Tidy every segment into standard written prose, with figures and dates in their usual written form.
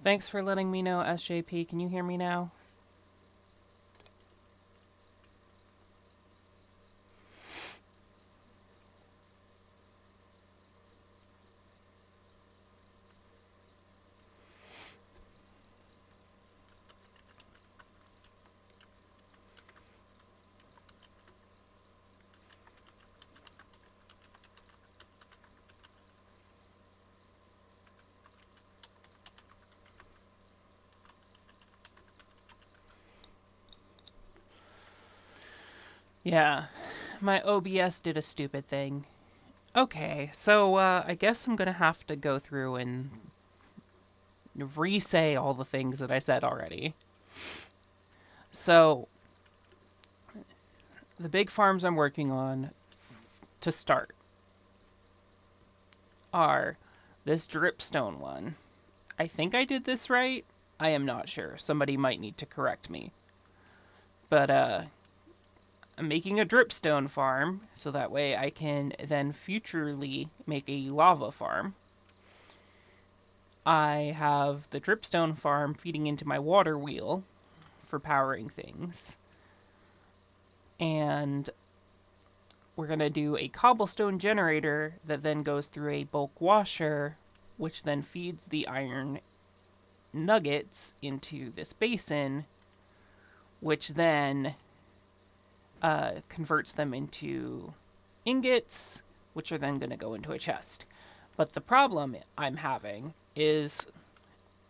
Thanks for letting me know, SJP. Can you hear me now? Yeah, my OBS did a stupid thing. Okay, so I guess I'm gonna have to go through and re-say all the things that I said already. So, the big farms I'm working on to start are this dripstone one. I think I did this right. I am not sure. Somebody might need to correct me. But I'm making a dripstone farm, so that way I can then futurely make a lava farm. I have the dripstone farm feeding into my water wheel for powering things. And we're going to do a cobblestone generator that then goes through a bulk washer, which then feeds the iron nuggets into this basin, which then converts them into ingots, which are then going to go into a chest. But the problem I'm having is,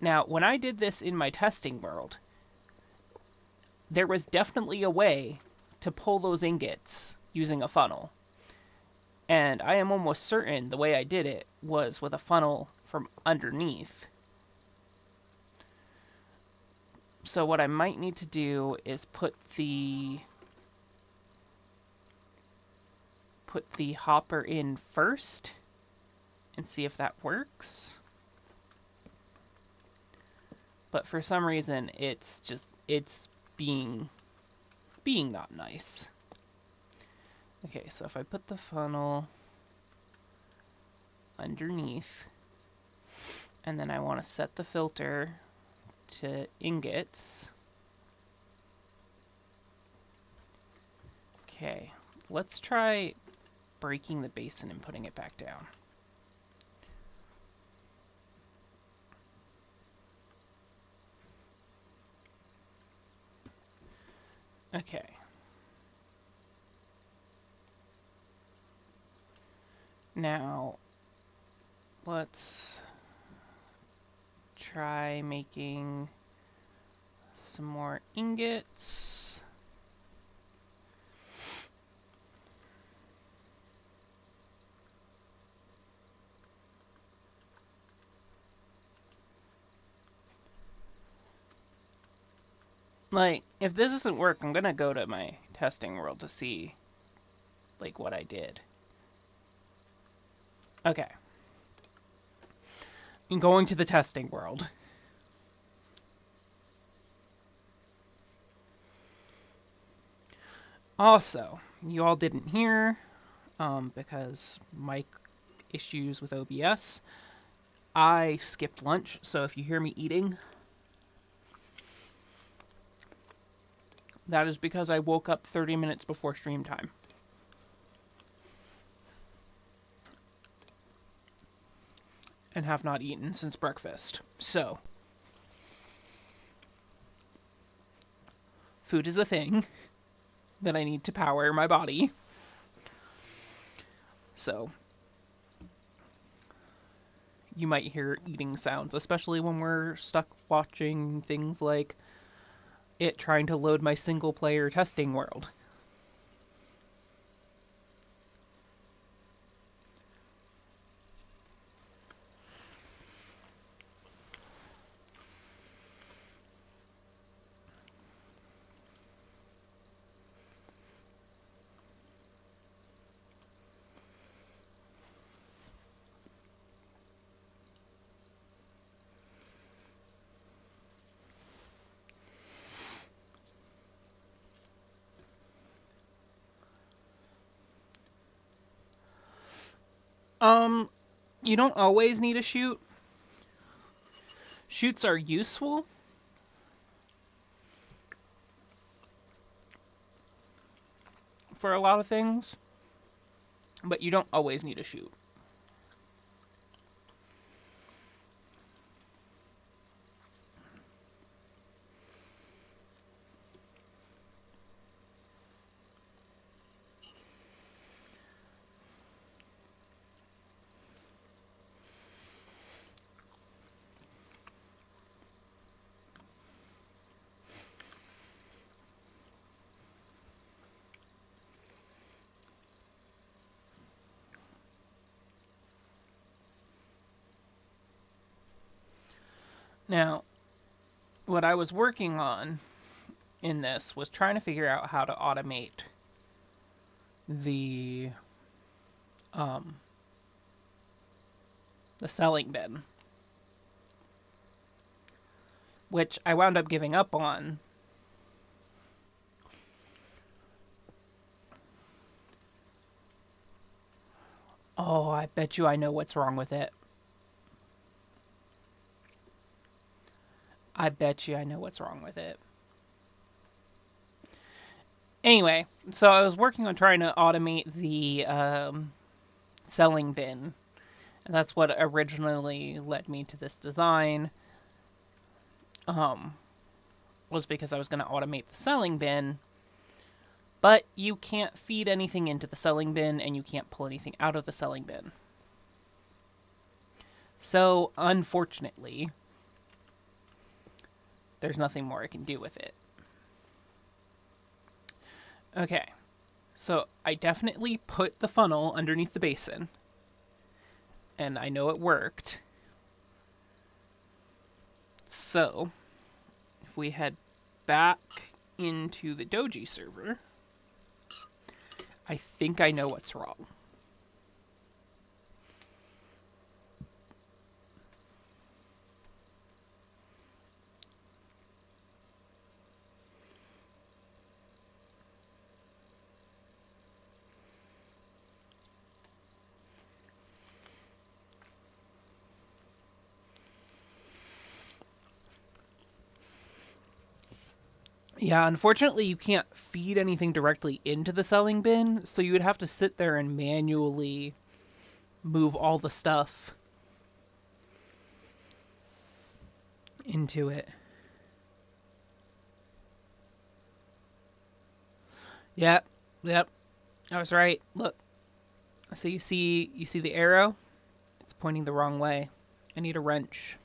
now when I did this in my testing world, there was definitely a way to pull those ingots using a funnel. And I am almost certain the way I did it was with a funnel from underneath. So what I might need to do is put the hopper in first and see if that works. But for some reason it's being not nice. Okay, so if I put the funnel underneath, and then I want to set the filter to ingots. Okay, let's try breaking the basin and putting it back down. Okay. Now, let's try making some more ingots. Like, if this doesn't work, I'm gonna go to my testing world to see, like, what I did. Okay. I'm going to the testing world. Also, you all didn't hear, because mic issues with OBS, I skipped lunch, so if you hear me eating, that is because I woke up 30 minutes before stream time. And have not eaten since breakfast. So, food is a thing that I need to power my body. So, you might hear eating sounds, especially when we're stuck watching things like it trying to load my single player testing world. You don't always need a chute. Chutes are useful for a lot of things, but you don't always need a chute. Now, what I was working on in this was trying to figure out how to automate the um, the selling bin, which I wound up giving up on. Oh, I bet you I know what's wrong with it. I bet you I know what's wrong with it. Anyway, so I was working on trying to automate the selling bin. And that's what originally led me to this design. Was because I was going to automate the selling bin. But you can't feed anything into the selling bin, and you can't pull anything out of the selling bin. So, unfortunately, there's nothing more I can do with it. Okay, so I definitely put the funnel underneath the basin, and I know it worked. So, if we head back into the Doji server, I think I know what's wrong. Yeah, unfortunately you can't feed anything directly into the selling bin, so you would have to sit there and manually move all the stuff into it. Yep, yep, I was right. Look, so you see the arrow? It's pointing the wrong way. I need a wrench.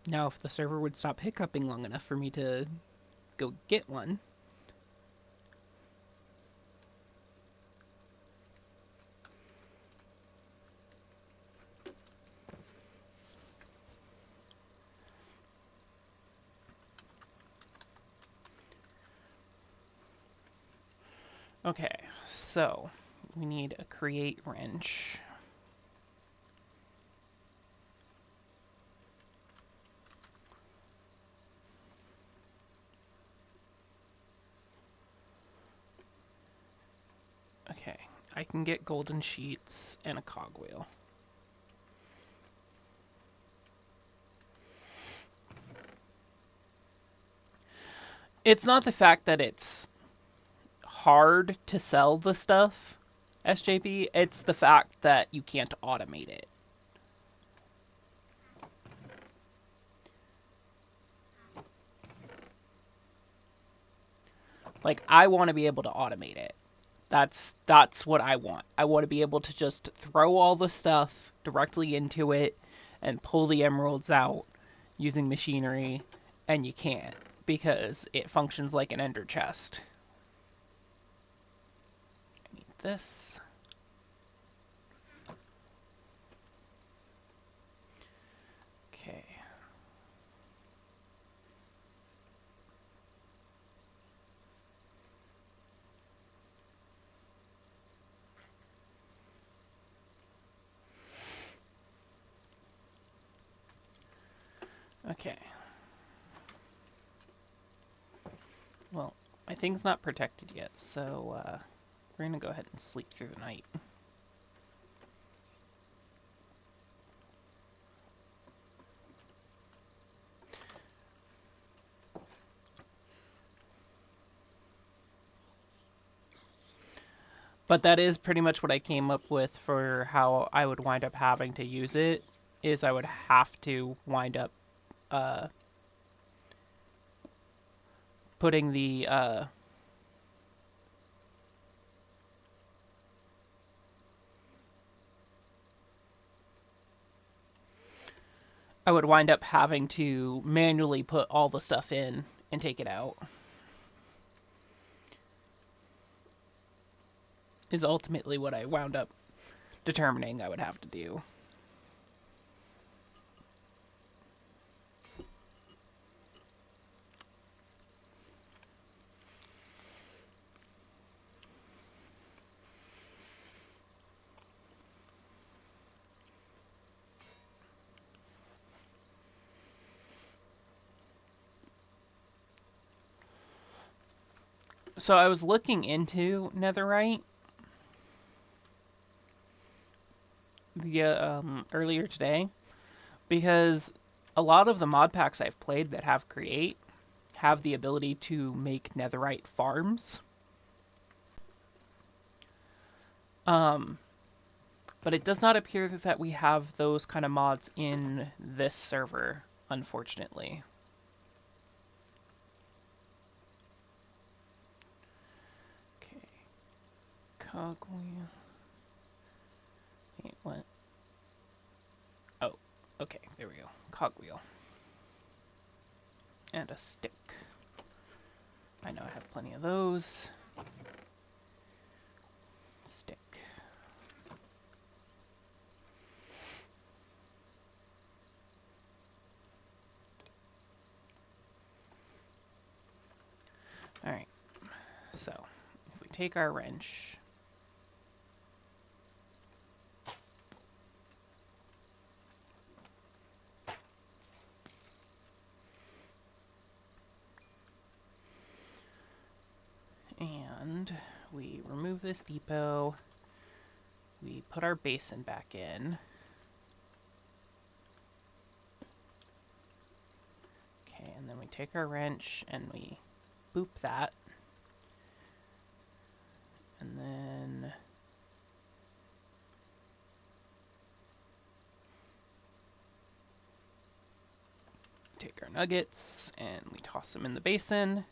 Now, if the server would stop hiccuping long enough for me to go get one. Okay, so we need a create wrench. Okay, I can get golden sheets and a cogwheel. It's not the fact that it's hard to sell the stuff, SJP, it's the fact that you can't automate it. Like, I want to be able to automate it. That's what I want. I want to be able to just throw all the stuff directly into it and pull the emeralds out using machinery, and you can't because it functions like an ender chest. I need this. Okay. Okay. Well, My thing's not protected yet, so we're gonna go ahead and sleep through the night. But that is pretty much what I came up with for how I would wind up having to use it, is I would have to wind up putting the I would wind up having to manually put all the stuff in and take it out. Is ultimately what I wound up determining I would have to do. So I was looking into netherite earlier today, because a lot of the mod packs I've played that have create have the ability to make netherite farms. But it does not appear that we have those kind of mods in this server, unfortunately. Okay. Cogwheel. Wait, what? Oh, okay, there we go. Cogwheel. And a stick. I know I have plenty of those. Stick. Alright, so if we take our wrench, and we remove this depot, we put our basin back in. Okay, and then we take our wrench and we boop that. And then take our nuggets and we toss them in the basin.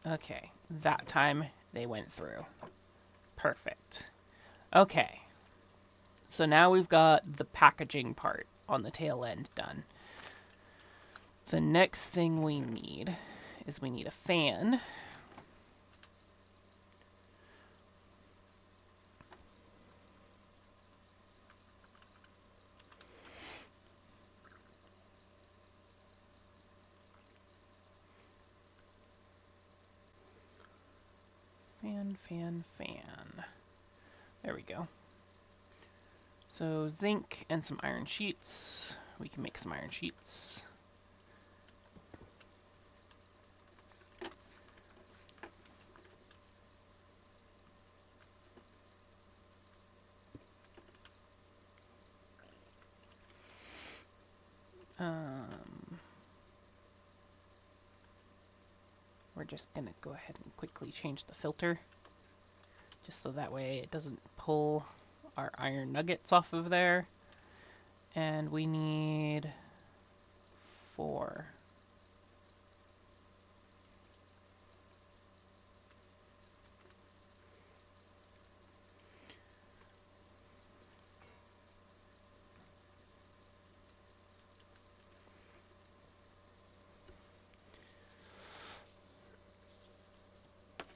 Okay, that time they went through. Perfect. Okay, so now we've got the packaging part on the tail end done. The next thing we need is we need a fan. Fan. There we go. So zinc and some iron sheets. We can make some iron sheets. We're just gonna go ahead and quickly change the filter, just so that way it doesn't pull our iron nuggets off of there. And we need 4.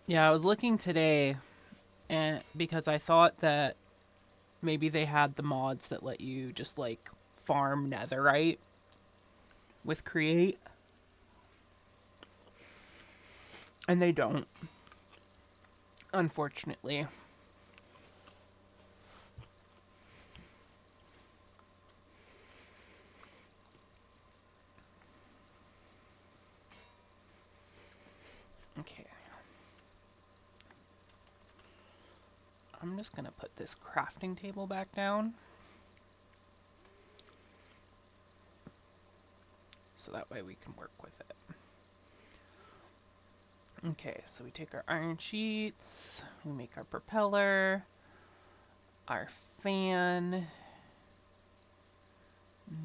Yeah, I was looking today, and because I thought that maybe they had the mods that let you just like farm netherite with create, and they don't, unfortunately. I'm just gonna put this crafting table back down. So that way we can work with it. Okay, so we take our iron sheets, we make our propeller, our fan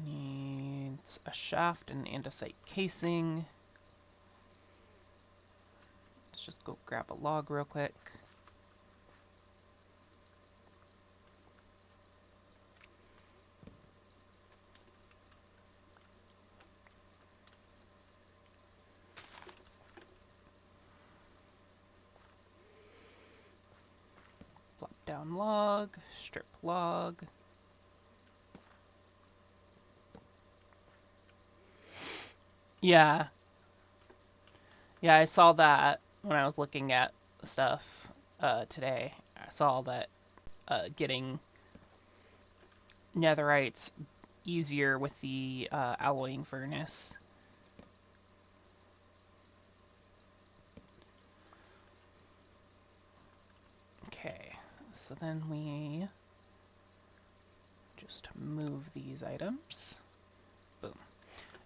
needs a shaft and andesite casing. Let's just go grab a log real quick. Plop down log, strip log. Yeah. Yeah, I saw that when I was looking at stuff today. I saw that getting netherites easier with the alloying furnace. Okay, so then we just move these items. Boom.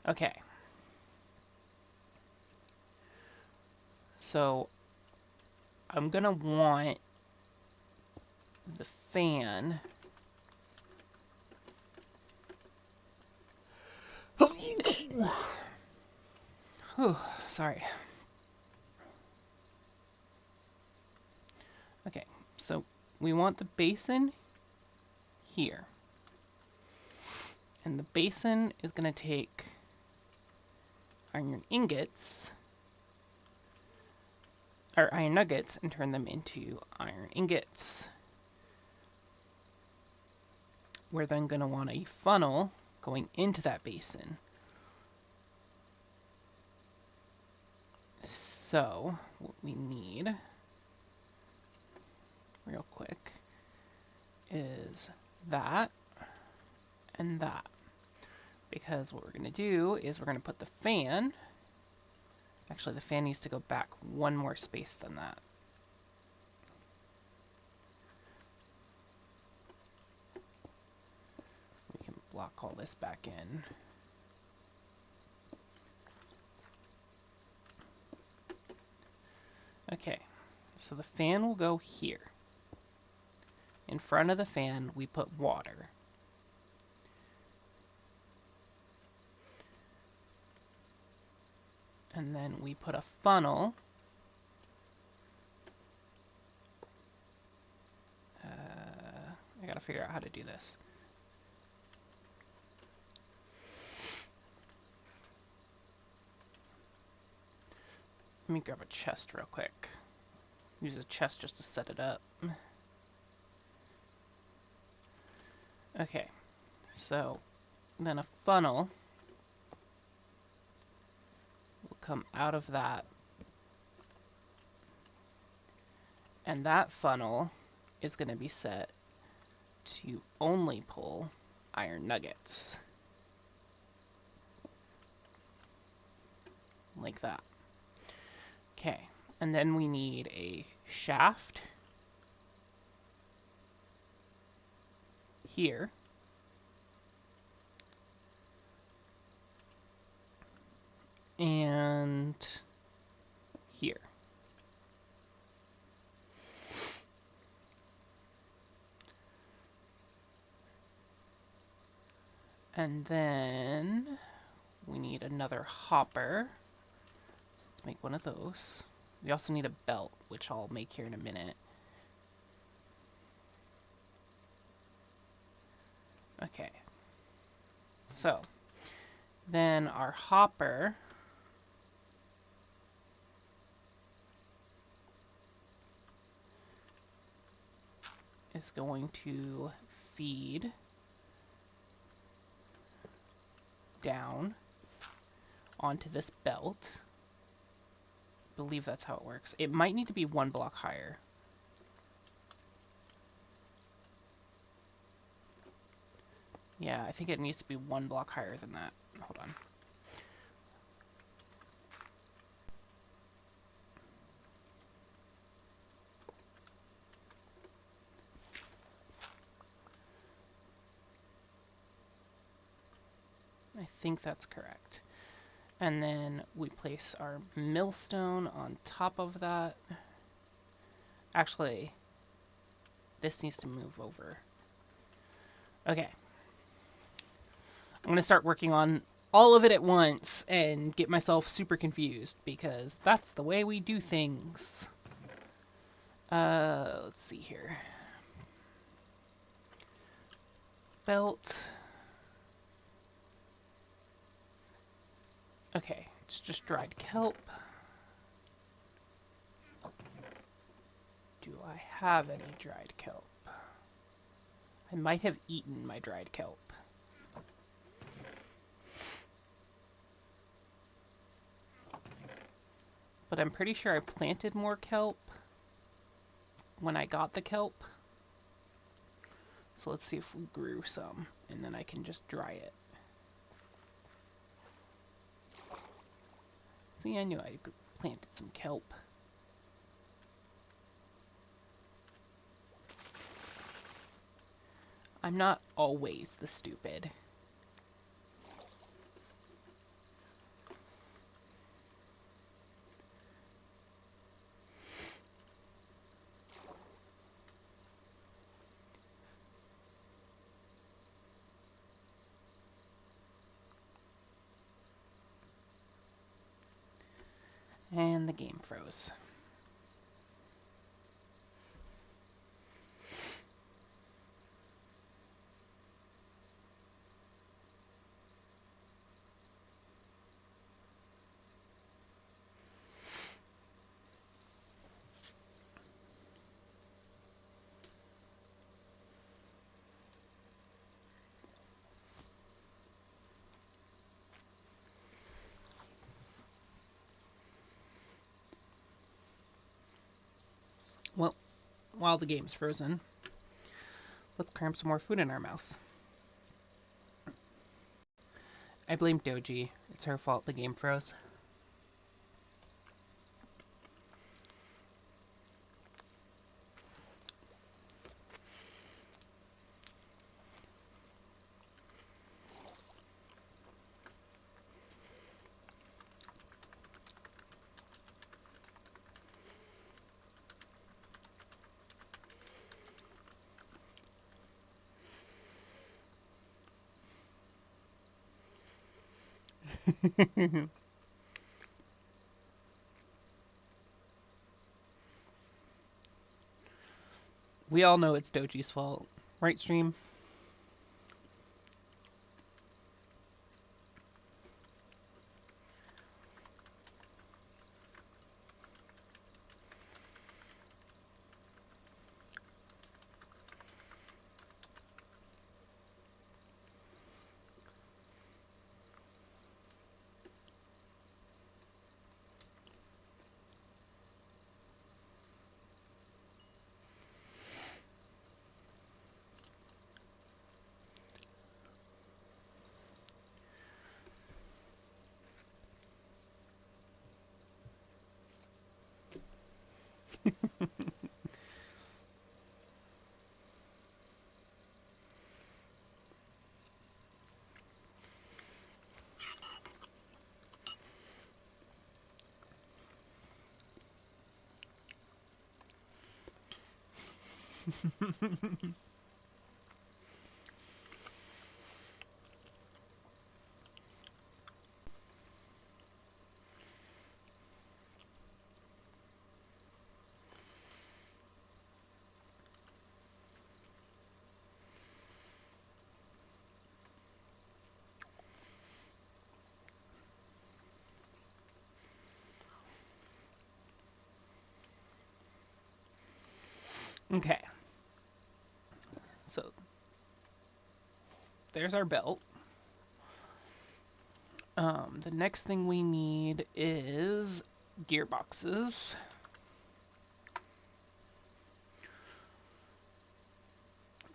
Okay. So I'm gonna want the fan. Whew, sorry. Okay, so we want the basin here. And the basin is going to take iron ingots, or iron nuggets, and turn them into iron ingots. We're then going to want a funnel going into that basin. So, what we need, real quick, is that and that. Because what we're going to do is we're going to put the fan, actually the fan needs to go back one more space than that. We can block all this back in. Okay, so the fan will go here. In front of the fan, we put water. And then we put a funnel. I gotta figure out how to do this. Let me grab a chest real quick. Use a chest just to set it up. Okay, so then a funnel will come out of that. And that funnel is going to be set to only pull iron nuggets. Like that. Okay, and then we need a shaft here. And here. And then we need another hopper. So let's make one of those. We also need a belt, which I'll make here in a minute. Okay. So then our hopper is going to feed down onto this belt. I believe that's how it works. It might need to be one block higher. Yeah, I think it needs to be one block higher than that. Hold on. I think that's correct. And then we place our millstone on top of that. Actually, this needs to move over. Okay. I'm going to start working on all of it at once and get myself super confused because that's the way we do things. Let's see here. Belt. Okay, it's just dried kelp. Do I have any dried kelp? I might have eaten my dried kelp. But I'm pretty sure I planted more kelp when I got the kelp. So let's see if we grew some, and then I can just dry it. See, I knew I planted some kelp. I'm not always the stupid. And the game froze. Well, while the game's frozen, let's cram some more food in our mouth. I blame Doji. It's her fault the game froze. We all know it's Doji's fault. Right, stream? Okay. So, there's our belt. The next thing we need is gearboxes.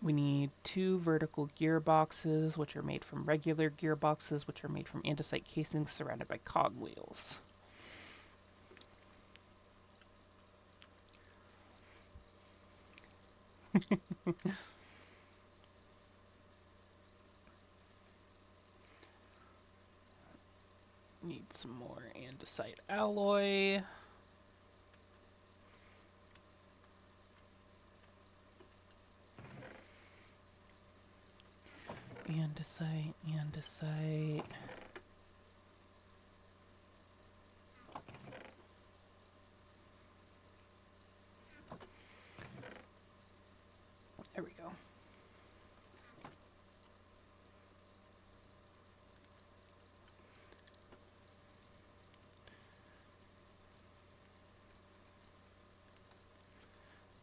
We need 2 vertical gearboxes, which are made from regular gearboxes, which are made from andesite casings surrounded by cogwheels. Need some more andesite alloy. Andesite. There we go.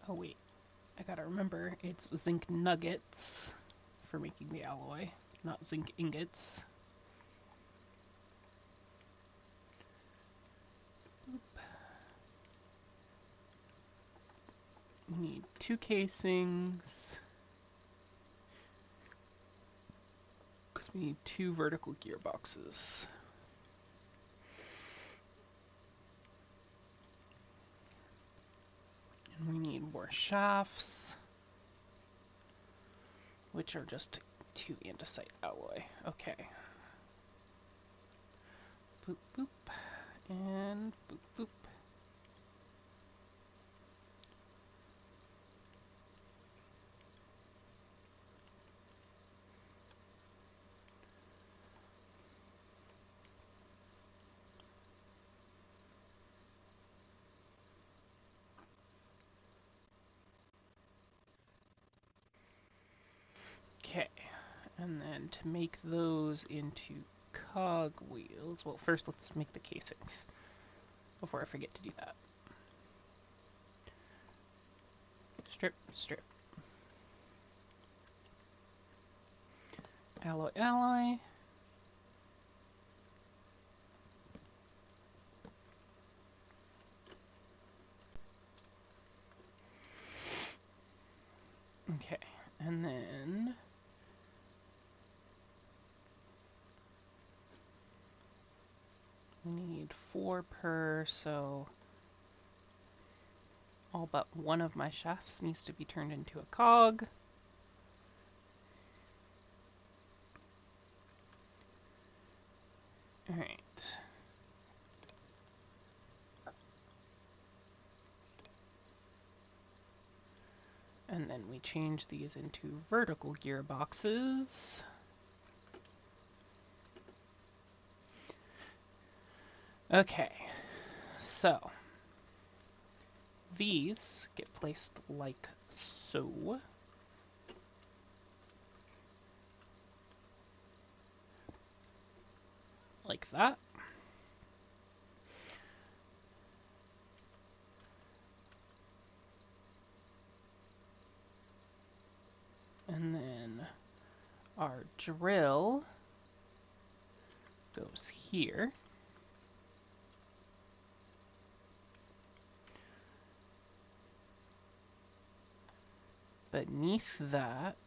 Oh wait, I gotta remember it's zinc nuggets for making the alloy, not zinc ingots. We need 2 casings, because we need 2 vertical gearboxes. And we need more shafts, which are just 2 andesite alloy. Okay. Boop, boop, and boop, boop. Okay, and then to make those into cog wheels, well, first let's make the casings before I forget to do that. Strip, strip. Alloy, alloy. Okay, and then we need 4 per, so all but one of my shafts needs to be turned into a cog. Alright. And then we change these into vertical gearboxes. Okay, so these get placed like so. Like that. And then our drill goes here. Beneath that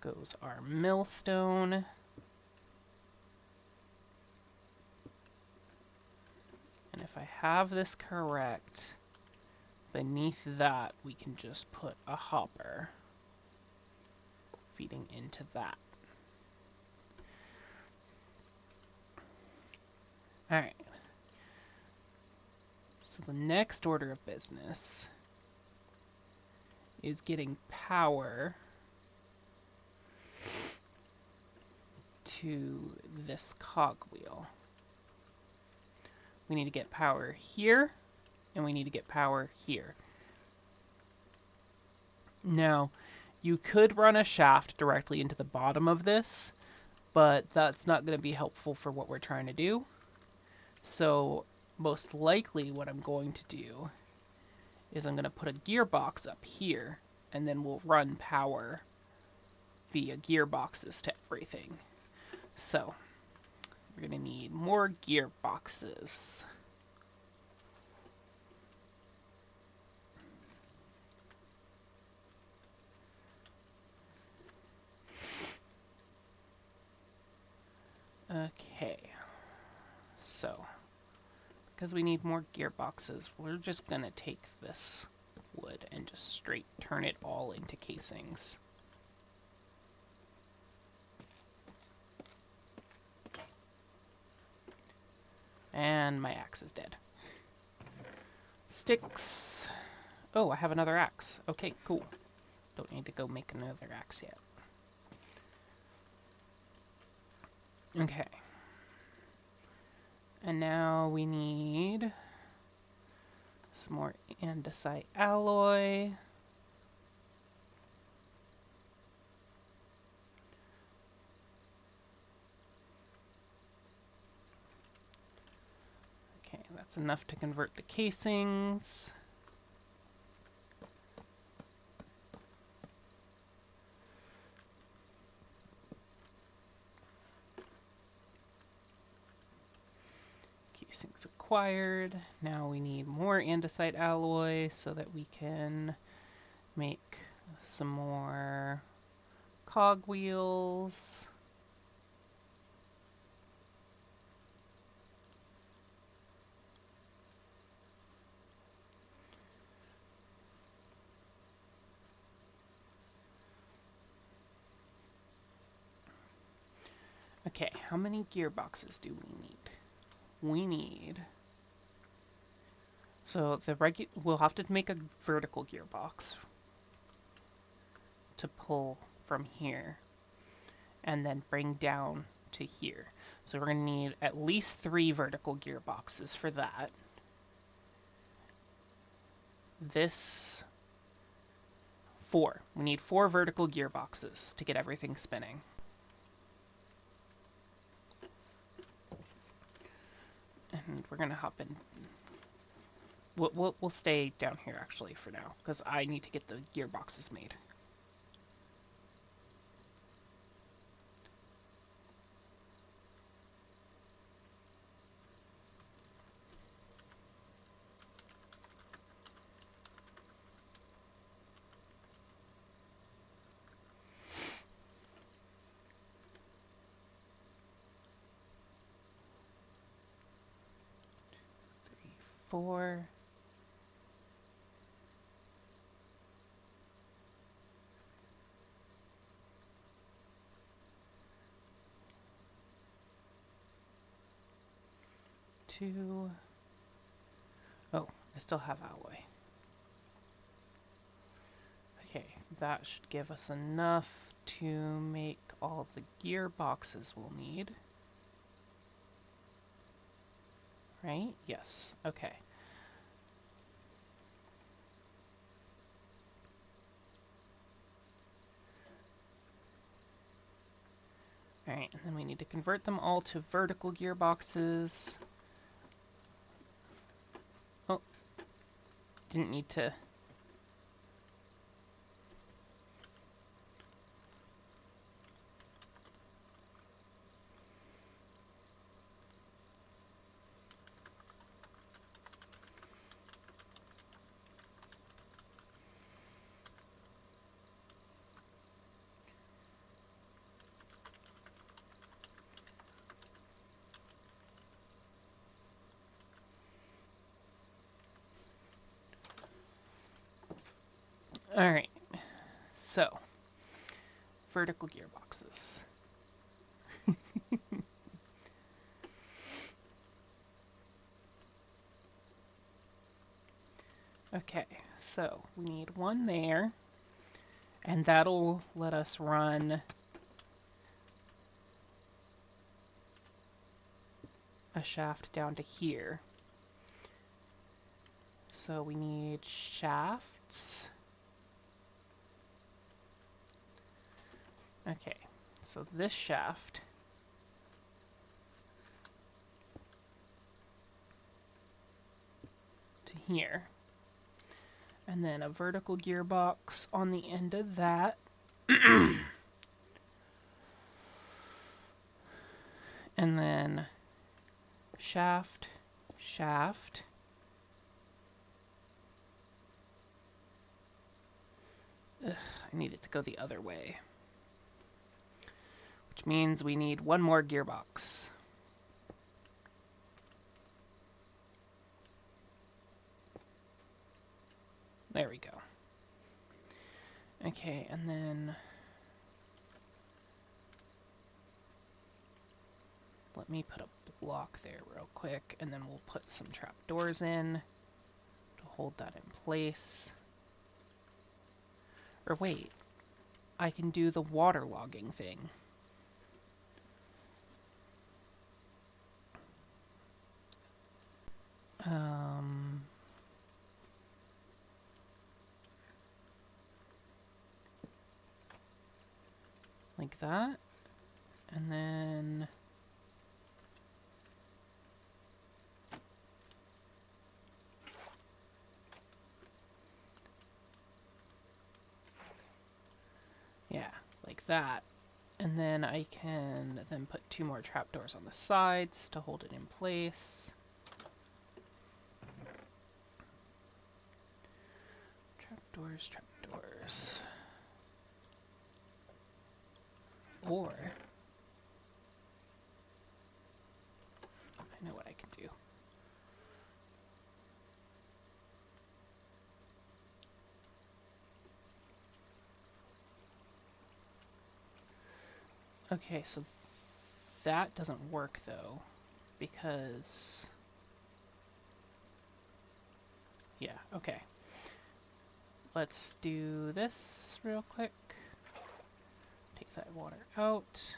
goes our millstone. And if I have this correct, beneath that we can just put a hopper feeding into that. Alright. So the next order of business is getting power to this cogwheel. We need to get power here, and we need to get power here. Now, you could run a shaft directly into the bottom of this, but that's not going to be helpful for what we're trying to do. So most likely what I'm going to do is I'm going to put a gearbox up here, and then we'll run power via gearboxes to everything. So we're going to need more gearboxes. Okay, so because we need more gearboxes, we're just going to take this wood and just straight turn it all into casings. And my axe is dead. Sticks. Oh, I have another axe. Okay, cool. Don't need to go make another axe yet. Okay. And now we need some more andesite alloy. Okay, that's enough to convert the casings. Casings acquired. Now we need more andesite alloy so that we can make some more cogwheels. Okay, how many gearboxes do we need? We need... So we'll have to make a vertical gearbox to pull from here and then bring down to here. So we're going to need at least 3 vertical gearboxes for that. This... 4. We need 4 vertical gearboxes to get everything spinning. And we're going to hop in. We'll stay down here actually for now, because I need to get the gearboxes made. Four. Two. Oh, I still have alloy. Okay, that should give us enough to make all the gearboxes we'll need. Right? Yes. Okay. Alright, and then we need to convert them all to vertical gearboxes. Oh, didn't need to... Alright, so, vertical gearboxes. Okay, so we need one there, and that'll let us run a shaft down to here. So we need shafts. Okay, so this shaft to here, and then a vertical gearbox on the end of that. And then shaft, shaft. Ugh, I need it to go the other way. Which means we need one more gearbox. There we go. Okay, and then let me put a block there real quick, and then we'll put some trapdoors in to hold that in place. Or wait, I can do the waterlogging thing. Like that, and then yeah, like that. And then I can then put 2 more trapdoors on the sides to hold it in place. Trapdoors, trapdoors. Or I know what I can do. Okay, so that doesn't work though, because yeah, okay. Let's do this real quick. Take that water out.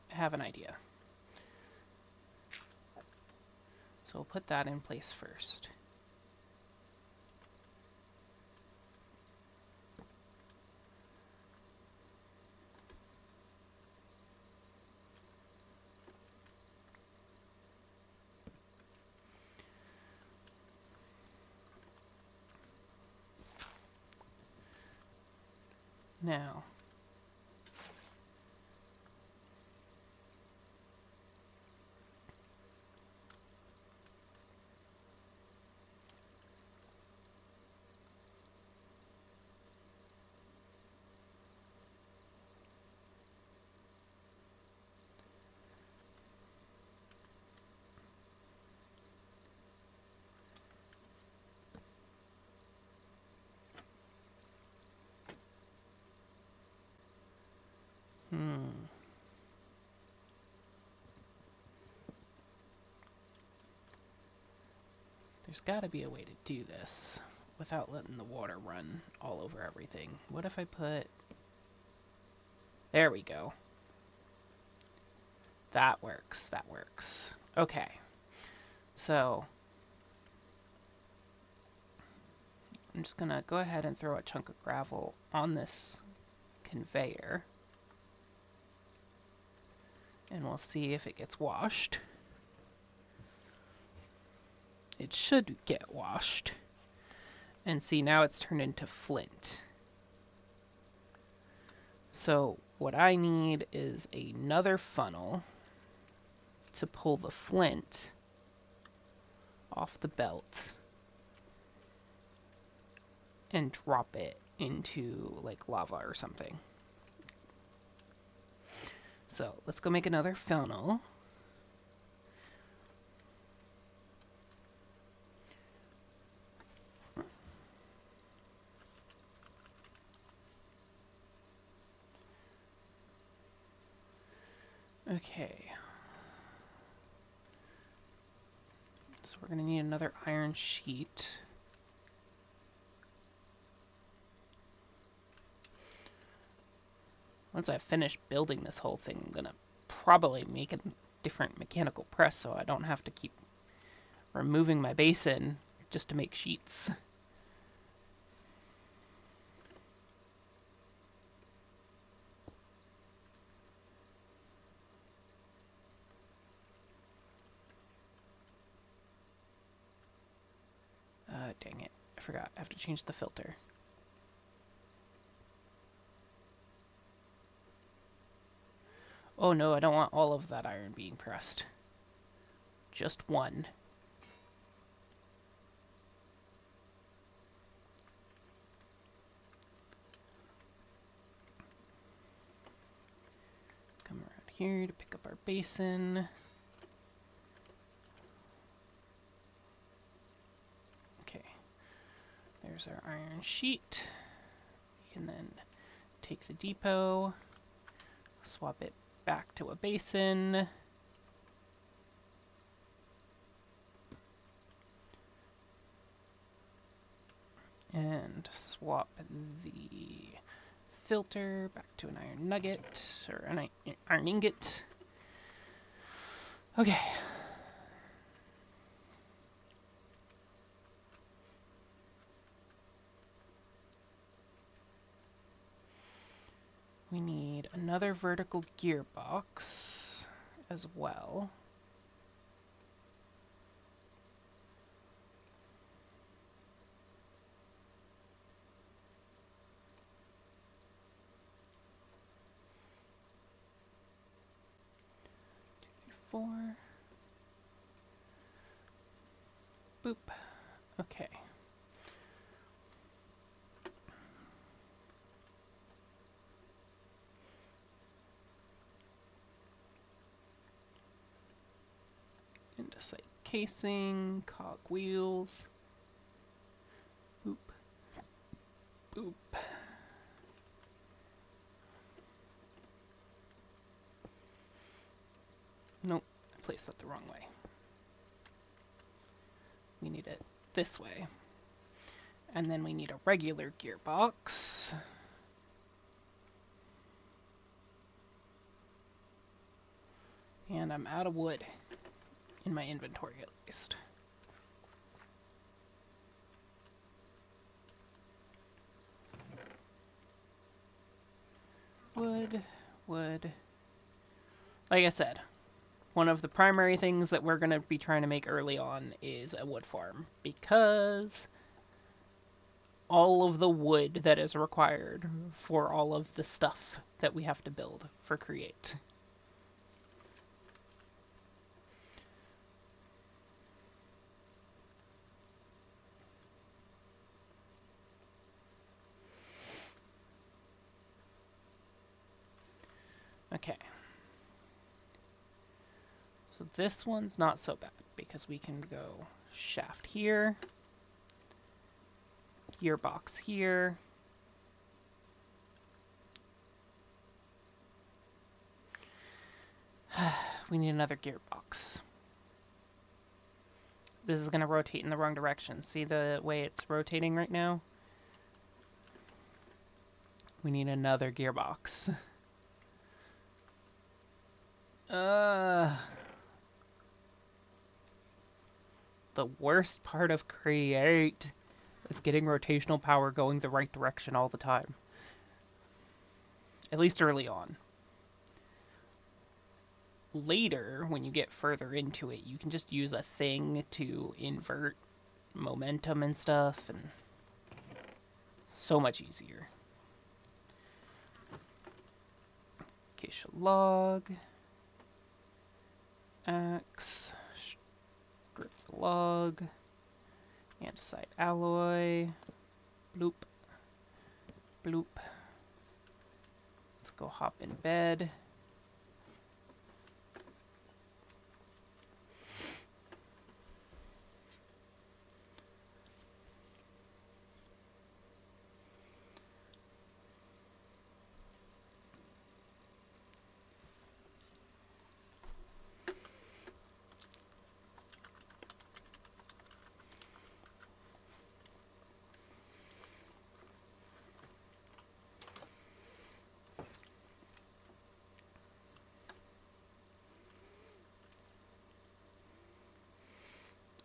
I have an idea. So we'll put that in place first. Now, there's gotta be a way to do this without letting the water run all over everything. What if I put... There we go. That works, that works. Okay, so I'm just gonna go ahead and throw a chunk of gravel on this conveyor, and we'll see if it gets washed. It should get washed. And see, now it's turned into flint. So what I need is another funnel to pull the flint off the belt and drop it into like lava or something. So let's go make another funnel. Okay. So we're going to need another iron sheet. Once I've finished building this whole thing, I'm going to probably make a different mechanical press so I don't have to keep removing my basin just to make sheets. Dang it. I forgot. I have to change the filter. Oh no, I don't want all of that iron being pressed. Just one. Come around here to pick up our basin. Okay. There's our iron sheet. can then take the depot, swap it back to a basin. And swap the filter back to an iron nugget, or an iron ingot. Okay. We need another vertical gearbox as well. Four. Boop. Okay. Andesite casing, cog wheels. Boop. Boop. Nope, I placed that the wrong way. We need it this way. And then we need a regular gearbox. And I'm out of wood. In my inventory, at least. Wood, wood. Like I said, one of the primary things that we're going to be trying to make early on is a wood farm, because all of the wood that is required for all of the stuff that we have to build for Create. Okay. So this one's not so bad, because we can go shaft here, gearbox here, we need another gearbox. This is going to rotate in the wrong direction. See the way it's rotating right now? We need another gearbox. The worst part of Create is getting rotational power going the right direction all the time. At least early on. Later, when you get further into it, you can just use a thing to invert momentum and stuff, and so much easier. Acacia log. Axe. Strip the log. Andesite alloy. Bloop. Bloop. Let's go hop in bed.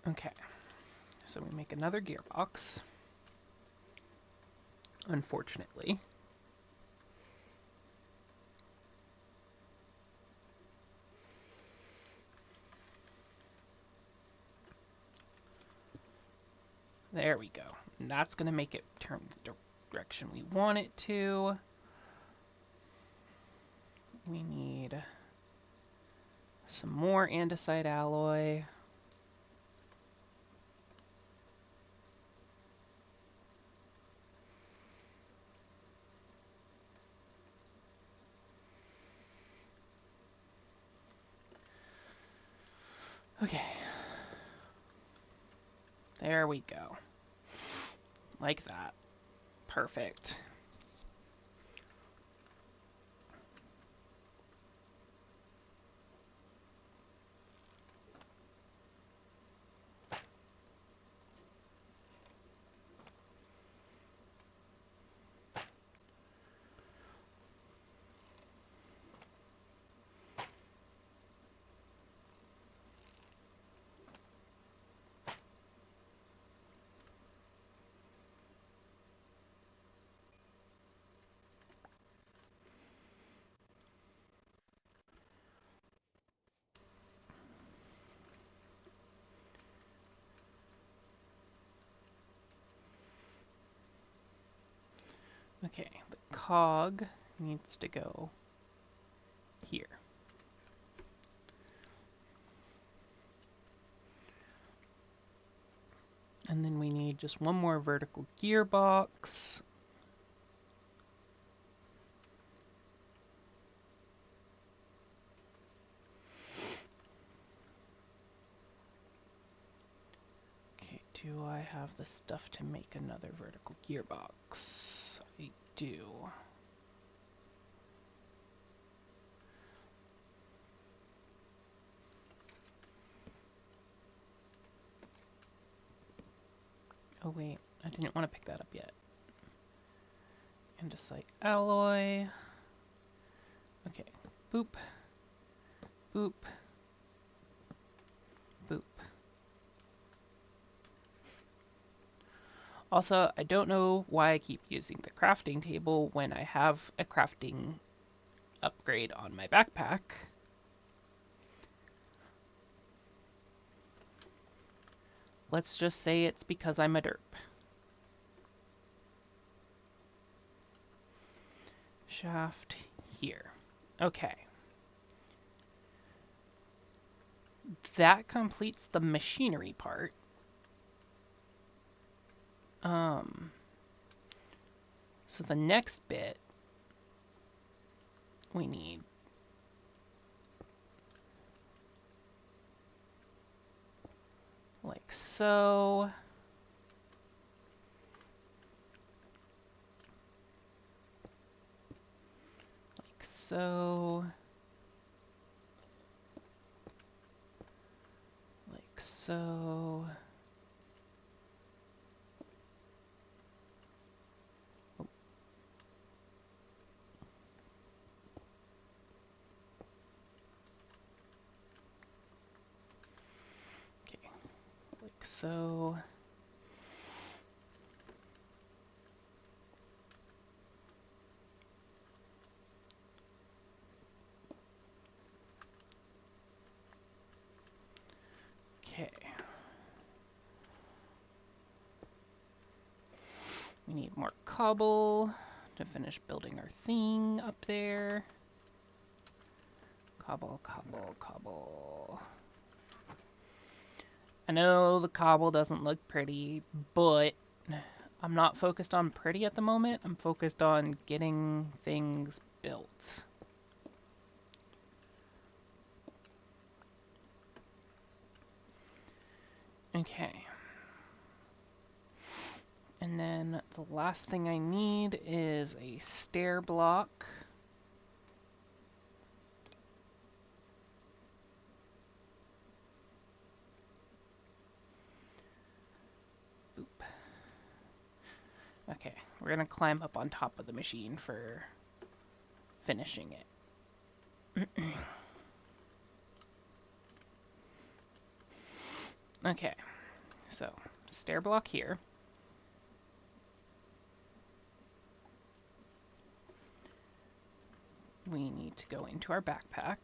Okay, so we make another gearbox, unfortunately. There we go. And that's going to make it turn the direction we want it to. We need some more andesite alloy. Okay. There we go. Like that. Perfect. Okay, the cog needs to go here. And then we need just one more vertical gearbox. Okay, do I have the stuff to make another vertical gearbox? I do. Oh wait, I didn't want to pick that up yet. Andesite alloy. Okay, boop, boop, boop. Also, I don't know why I keep using the crafting table when I have a crafting upgrade on my backpack. Let's just say it's because I'm a derp. Shaft here. Okay. That completes the machinery part. So the next bit we need like so. Like so. Like so. Okay. Like so. Okay. We need more cobble to finish building our thing up there. Cobble, cobble, cobble. I know the cobble doesn't look pretty, but I'm not focused on pretty at the moment. I'm focused on getting things built. Okay. And then the last thing I need is a stair block. Boop. Okay, we're gonna climb up on top of the machine for finishing it. Okay, so stair block here. We need to go into our backpack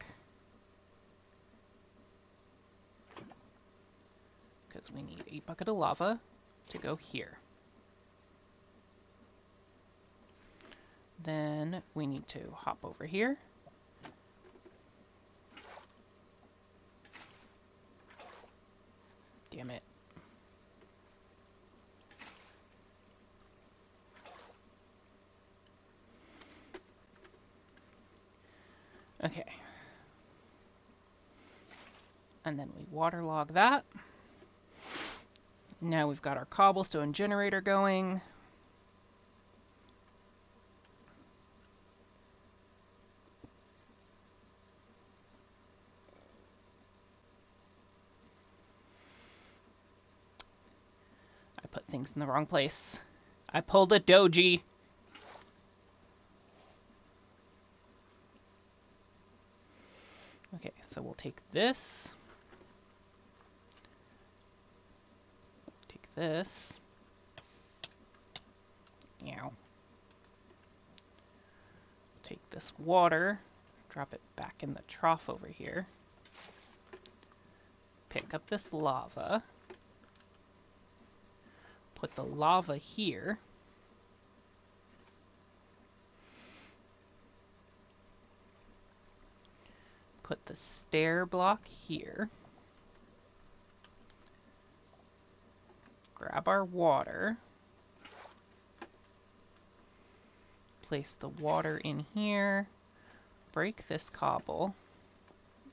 because we need a bucket of lava to go here. Then we need to hop over here. Damn it. Okay. And then we waterlog that. Now we've got our cobblestone generator going. I put things in the wrong place. I pulled a doji. Okay, so we'll take this. Take this. Meow. Take this water. Drop it back in the trough over here. Pick up this lava. Put the lava here. a stair block here. Grab our water. Place the water in here. Break this cobble.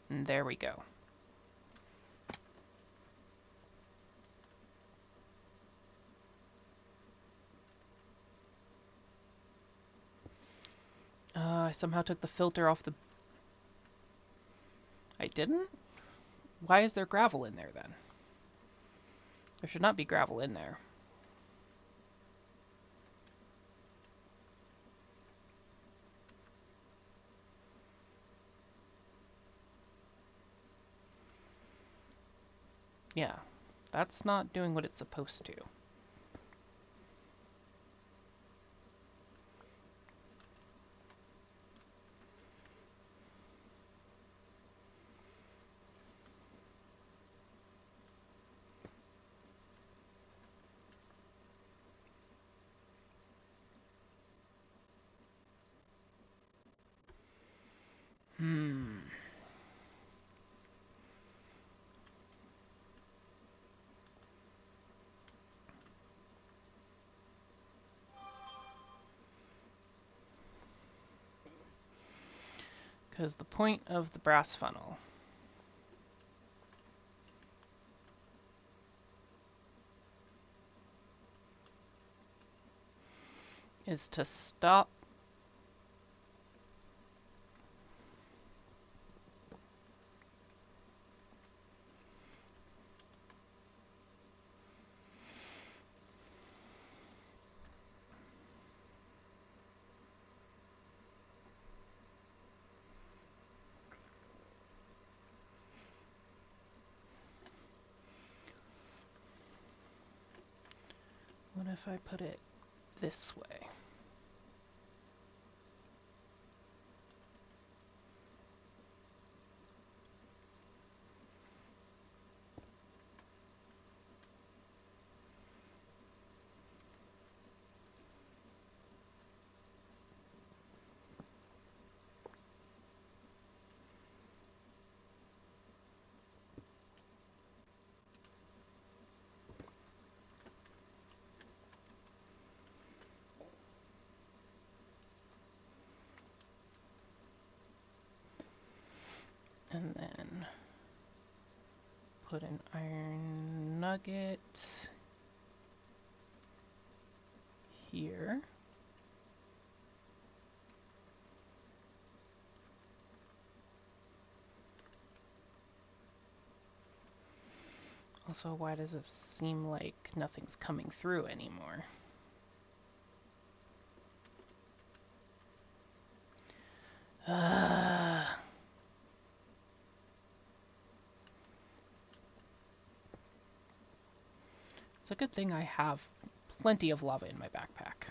And there we go. I somehow took the filter off the... I didn't? Why is there gravel in there then? There should not be gravel in there. Yeah, that's not doing what it's supposed to. Because the point of the brass funnel is to stop What if I put it this way? And then put an iron nugget here. Also, why does it seem like nothing's coming through anymore? It's a good thing I have plenty of lava in my backpack.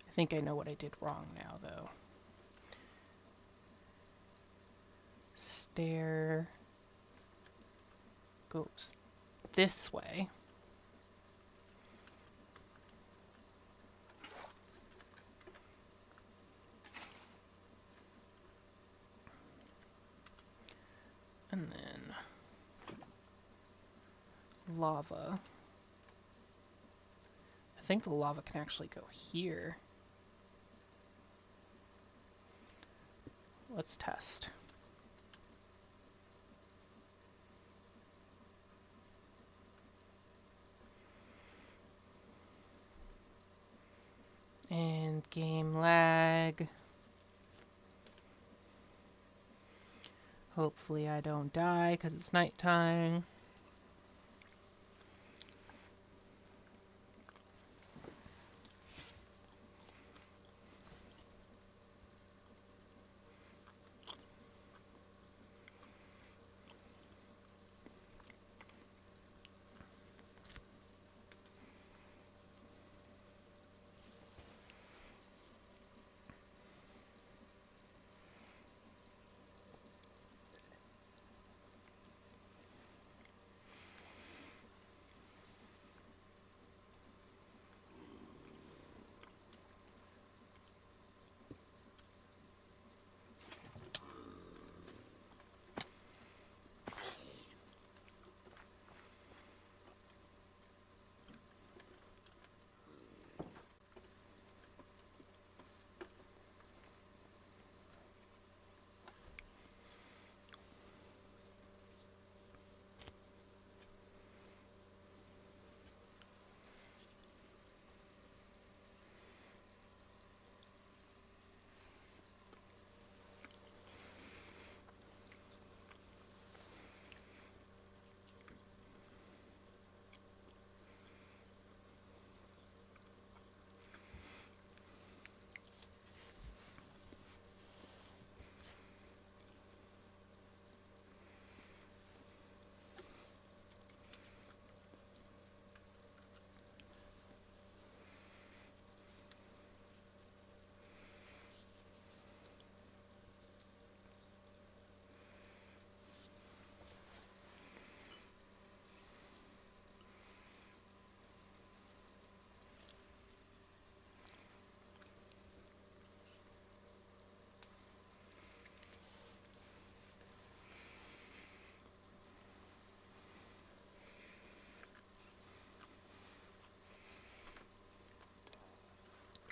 I think I know what I did wrong now, though. Stair goes this way. And then lava. I think the lava can actually go here. Let's test. And game lag. Hopefully I don't die because it's nighttime.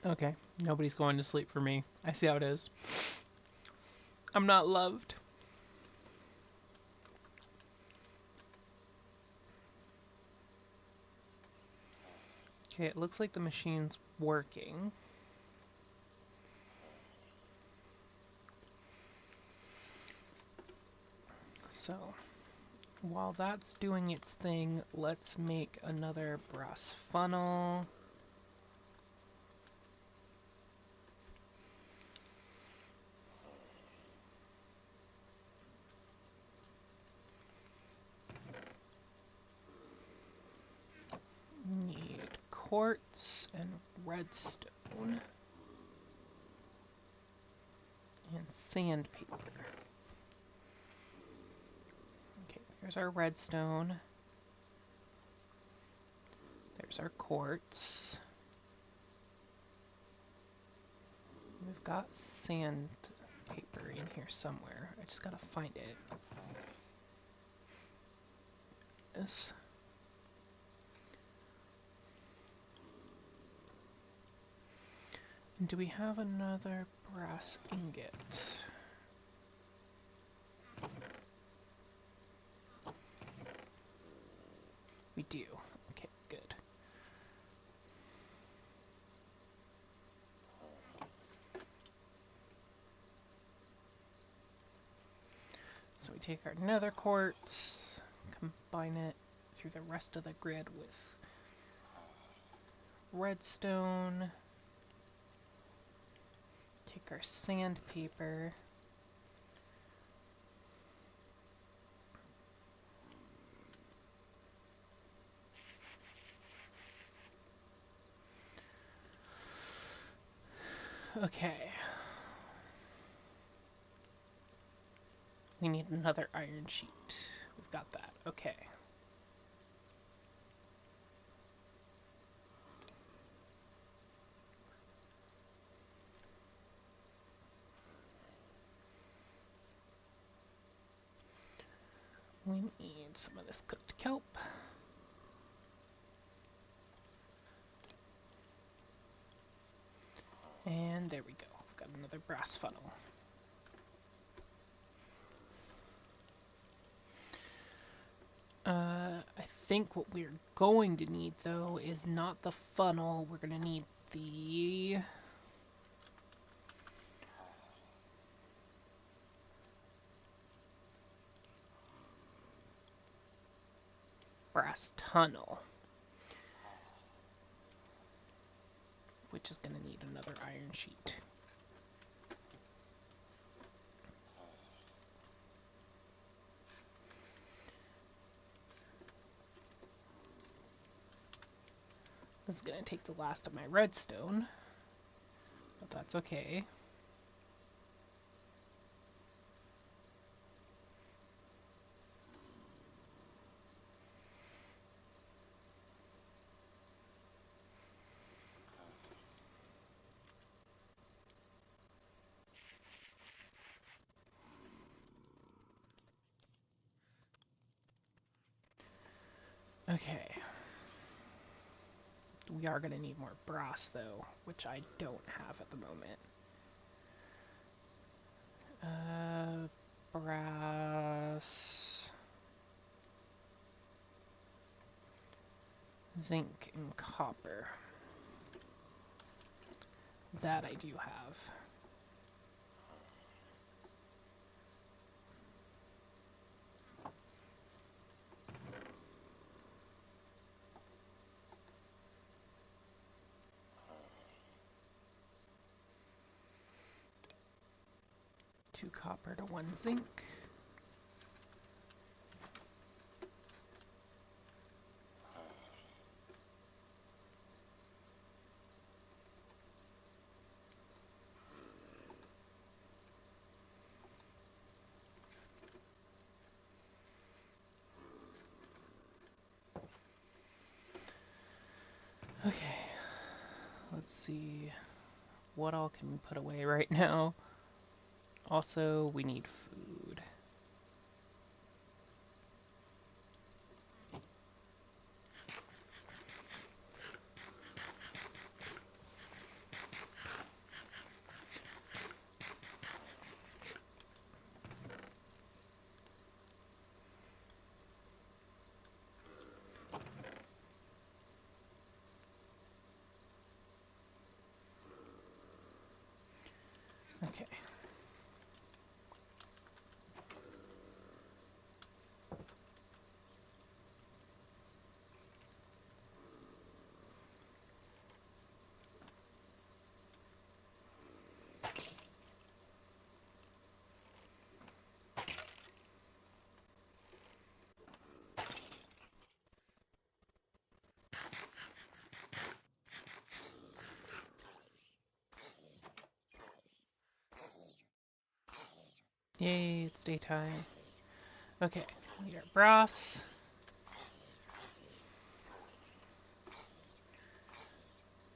Okay, nobody's going to sleep for me. I see how it is. I'm not loved. Okay, it looks like the machine's working. So, while that's doing its thing, let's make another brass funnel. Need quartz and redstone. And sandpaper. Okay, there's our redstone. There's our quartz. We've got sandpaper in here somewhere. I just gotta find it. This. Do we have another brass ingot? We do. Okay, good. So we take our nether quartz, combine it through the rest of the grid with redstone, take our sandpaper, okay. We need another iron sheet. We've got that. Okay. We need some of this cooked kelp. And there we go. We've got another brass funnel. I think what we're going to need, though, is not the funnel. We're going to need the brass tunnel, which is going to need another iron sheet. This is going to take the last of my redstone, but that's okay. Okay. We are going to need more brass, though, which I don't have at the moment. Brass, zinc, and copper. That I do have. Two copper to one zinc. Okay, let's see, what all can we put away right now? Also, we need food. Okay. Yay, it's daytime. Okay, we need our brass.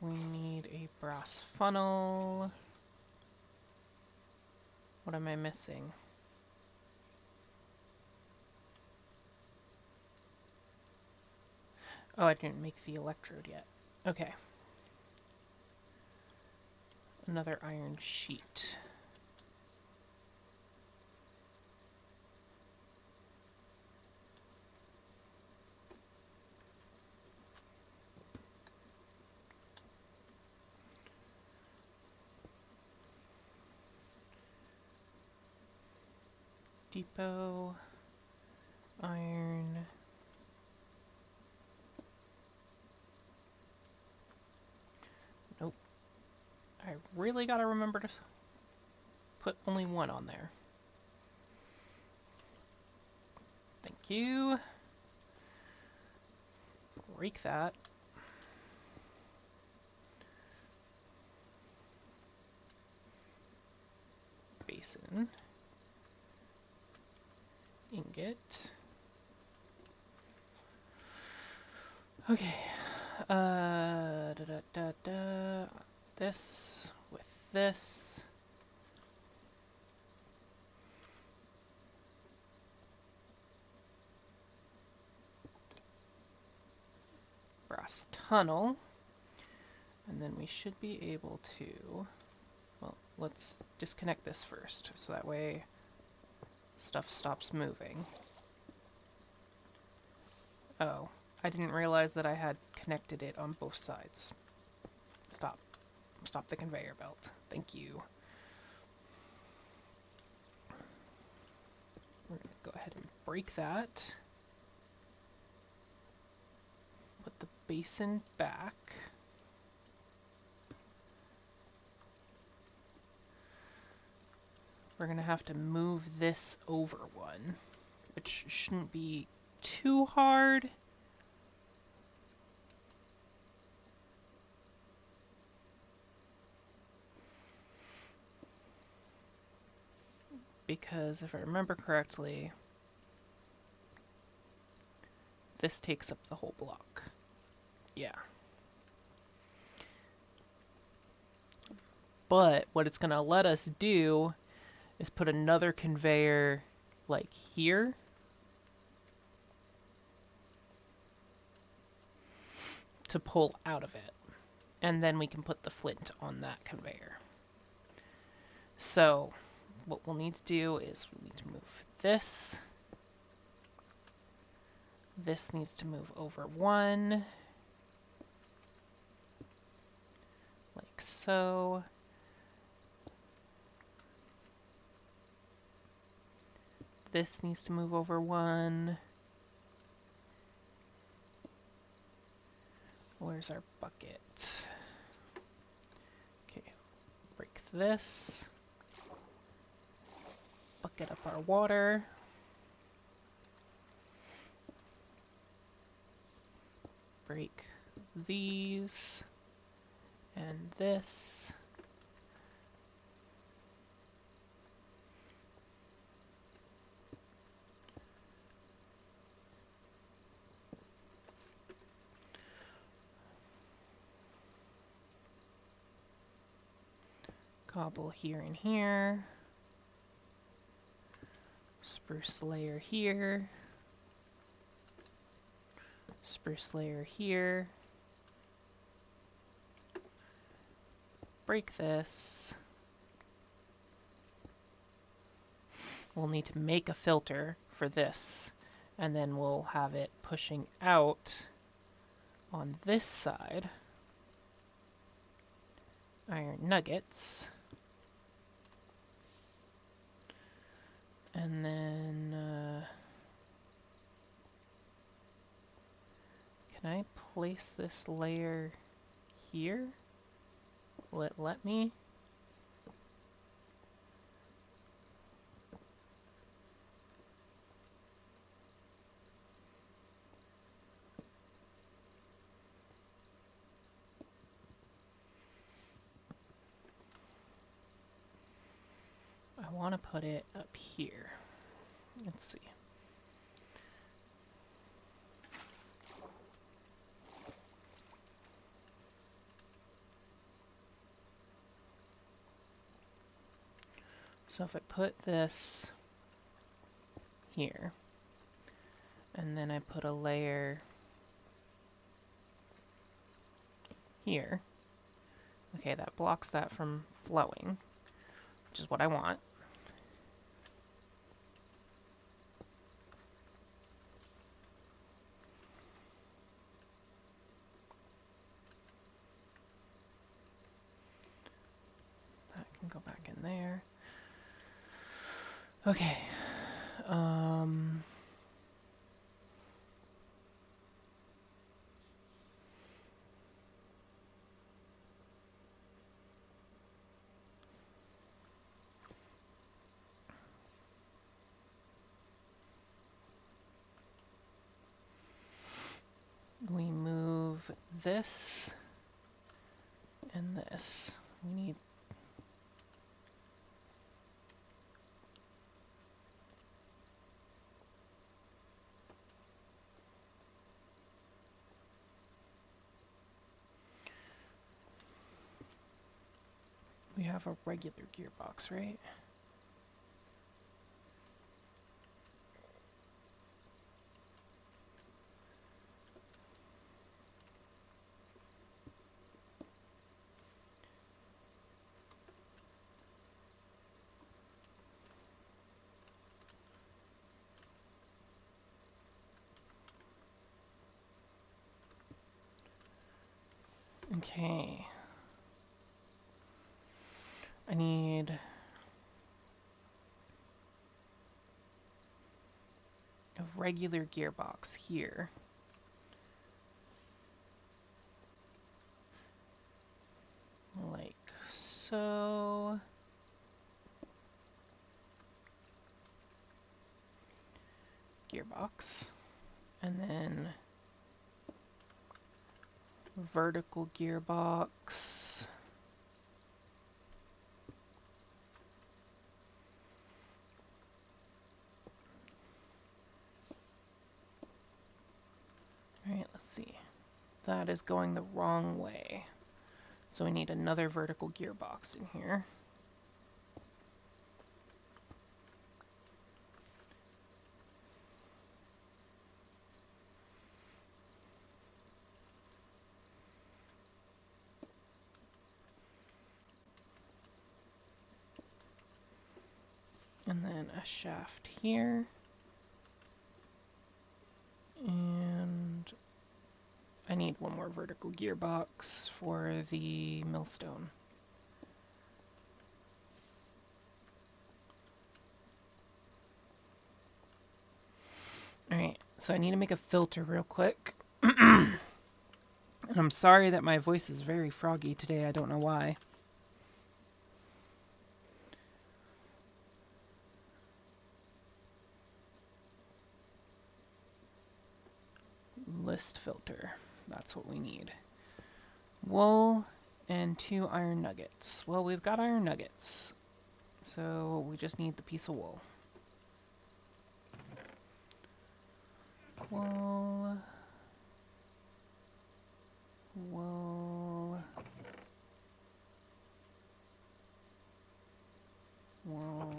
We need a brass funnel. What am I missing? Oh, I didn't make the electrode yet. Okay. Another iron sheet. Depot. Iron. Nope. I really gotta remember to put only one on there. Thank you. Break that. Basin. Ingot. Okay. This with this. Brass tunnel. And then we should be able to, well, let's disconnect this first, so that way stuff stops moving. Oh, I didn't realize that I had connected it on both sides. Stop. Stop the conveyor belt. Thank you. We're going to go ahead and break that. Put the basin back. We're going to have to move this over one, which shouldn't be too hard. Because if I remember correctly, this takes up the whole block. Yeah. But what it's going to let us do is put another conveyor like here. To pull out of it. And then we can put the flint on that conveyor. So what we'll need to do is we need to move this. This needs to move over one. Like so. This needs to move over one. Where's our bucket? Okay, break this. Bucket up our water. Break these. And this. Cobble here and here. Spruce layer here. Spruce layer here. Break this. We'll need to make a filter for this, and then we'll have it pushing out on this side. Iron nuggets. And then, can I place this layer here? Will it let me? I want to put it up here. Let's see. So if I put this here, and then I put a layer here, okay, that blocks that from flowing, which is what I want. That can go back in there. Okay. We move this and this. We need we have a regular gearbox, right? Okay. I need a regular gearbox here. Like so. Gearbox. And then vertical gearbox. Alright, let's see. That is going the wrong way. So we need another vertical gearbox in here. And then a shaft here. And I need one more vertical gearbox for the millstone. Alright, so I need to make a filter real quick. And I'm sorry that my voice is very froggy today, I don't know why. List filter, that's what we need. Wool and 2 iron nuggets. Well, we've got iron nuggets, so we just need the piece of wool. Wool. Wool. Wool.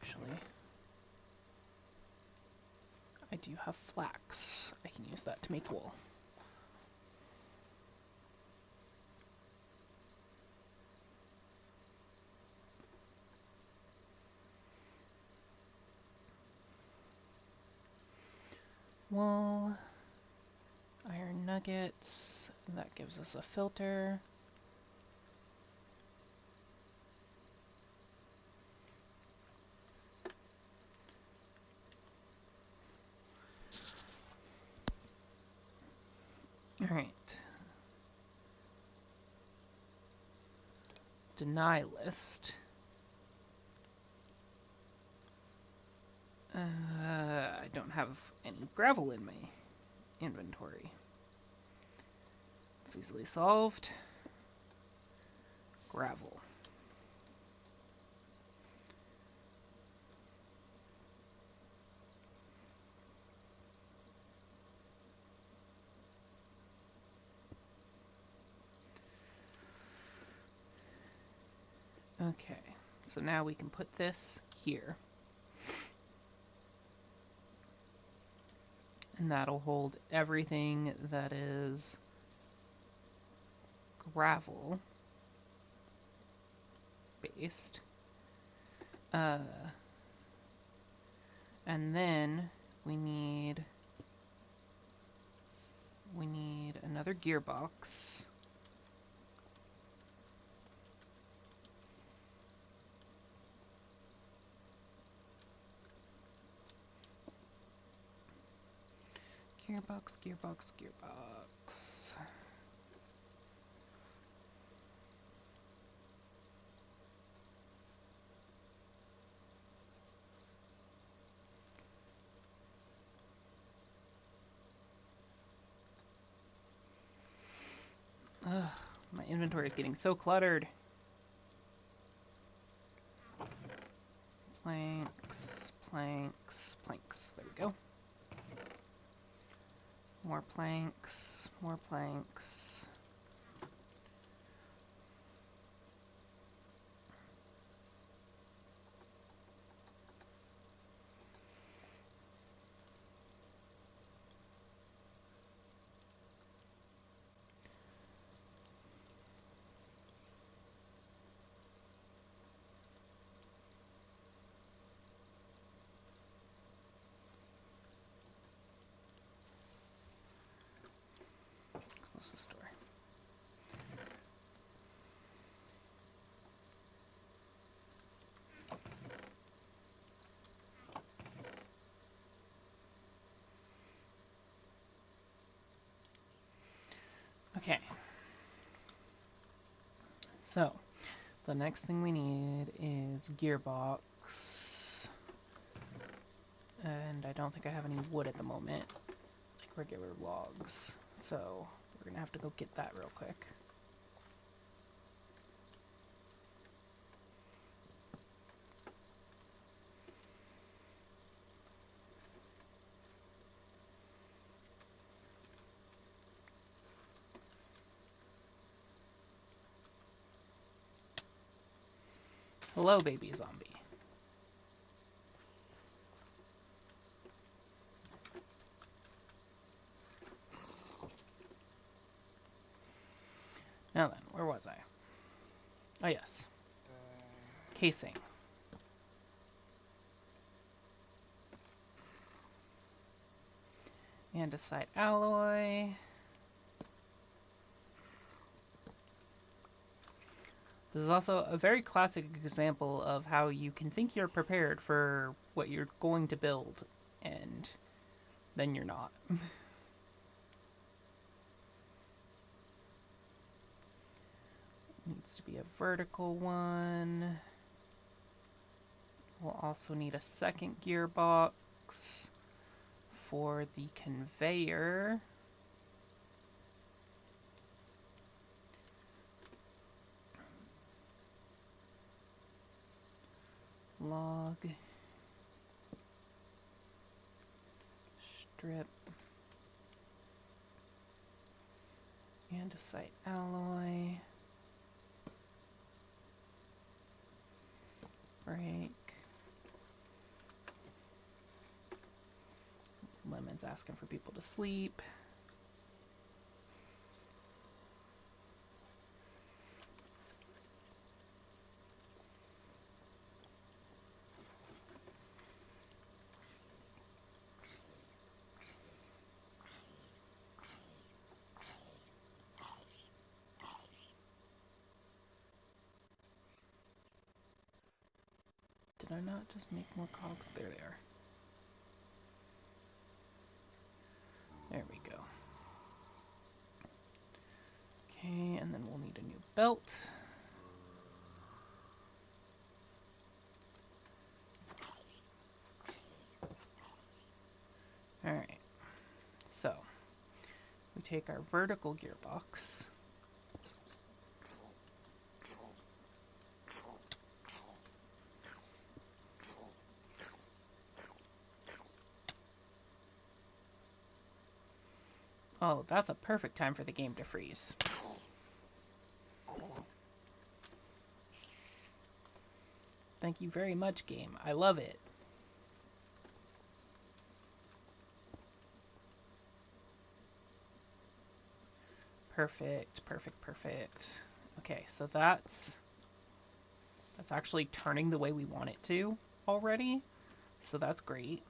Actually, I do have flax. I can use that to make wool. Wool, iron nuggets, that gives us a filter. Alright. Deny list. I don't have any gravel in my inventory. It's easily solved. Gravel. Okay, so now we can put this here. And that'll hold everything that is gravel based. And then we need another gearbox. Gearbox. Ugh, my inventory is getting so cluttered. Planks. There we go. More planks. Close this door. Okay. So, the next thing we need is gearbox. And I don't think I have any wood at the moment, like regular logs. So, we're gonna have to go get that real quick. Hello, baby zombie. Now then, where was I? Oh yes. Casing. Andesite alloy. This is also a very classic example of how you can think you're prepared for what you're going to build, and then you're not. Needs to be a vertical one. We'll also need a second gearbox for the conveyor. Log. Strip. Andesite alloy. Break. Lemon's asking for people to sleep. Did I not just make more cogs? There they are. There we go. Okay, and then we'll need a new belt. Alright, so we take our vertical gearbox. Oh, that's a perfect time for the game to freeze. Thank you very much, game. I love it. Perfect, perfect, perfect. Okay, so that's actually turning the way we want it to already. So that's great.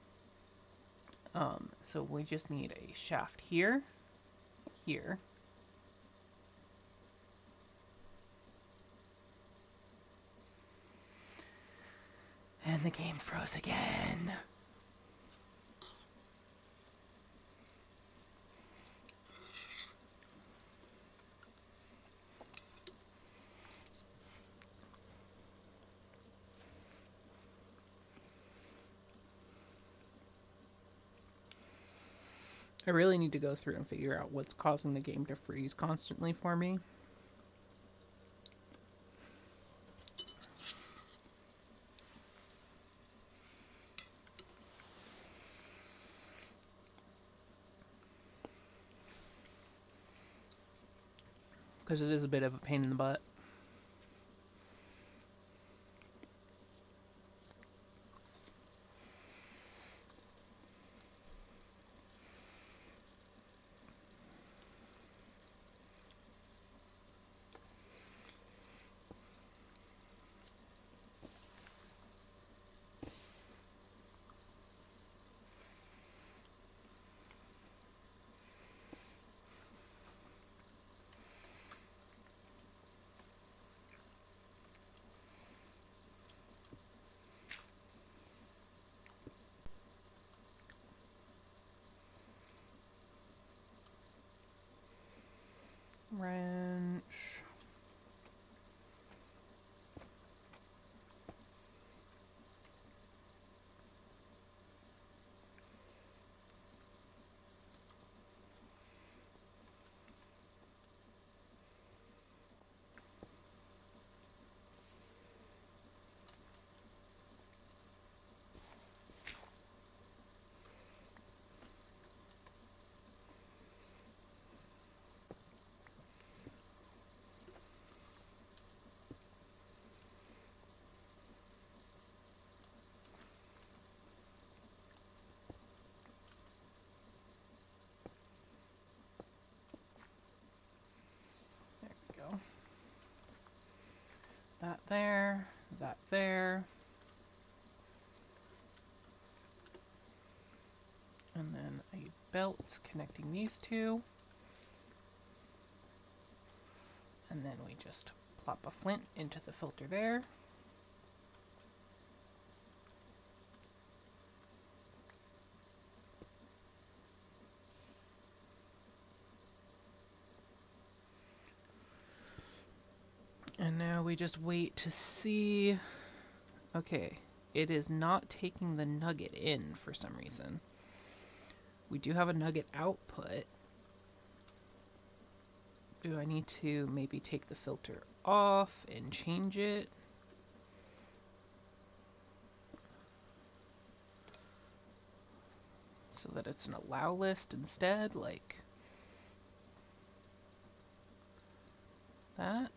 So we just need a shaft here, here. And the game froze again. I really need to go through and figure out what's causing the game to freeze constantly for me. Because it is a bit of a pain in the butt. Wrench. There we go. That there, that there. And then a belt connecting these two. And then we just plop a flint into the filter there. And now we just wait to see. Okay, it is not taking the nugget in for some reason. We do have a nugget output. Do I need to maybe take the filter off and change it? So that it's an allow list instead, like that.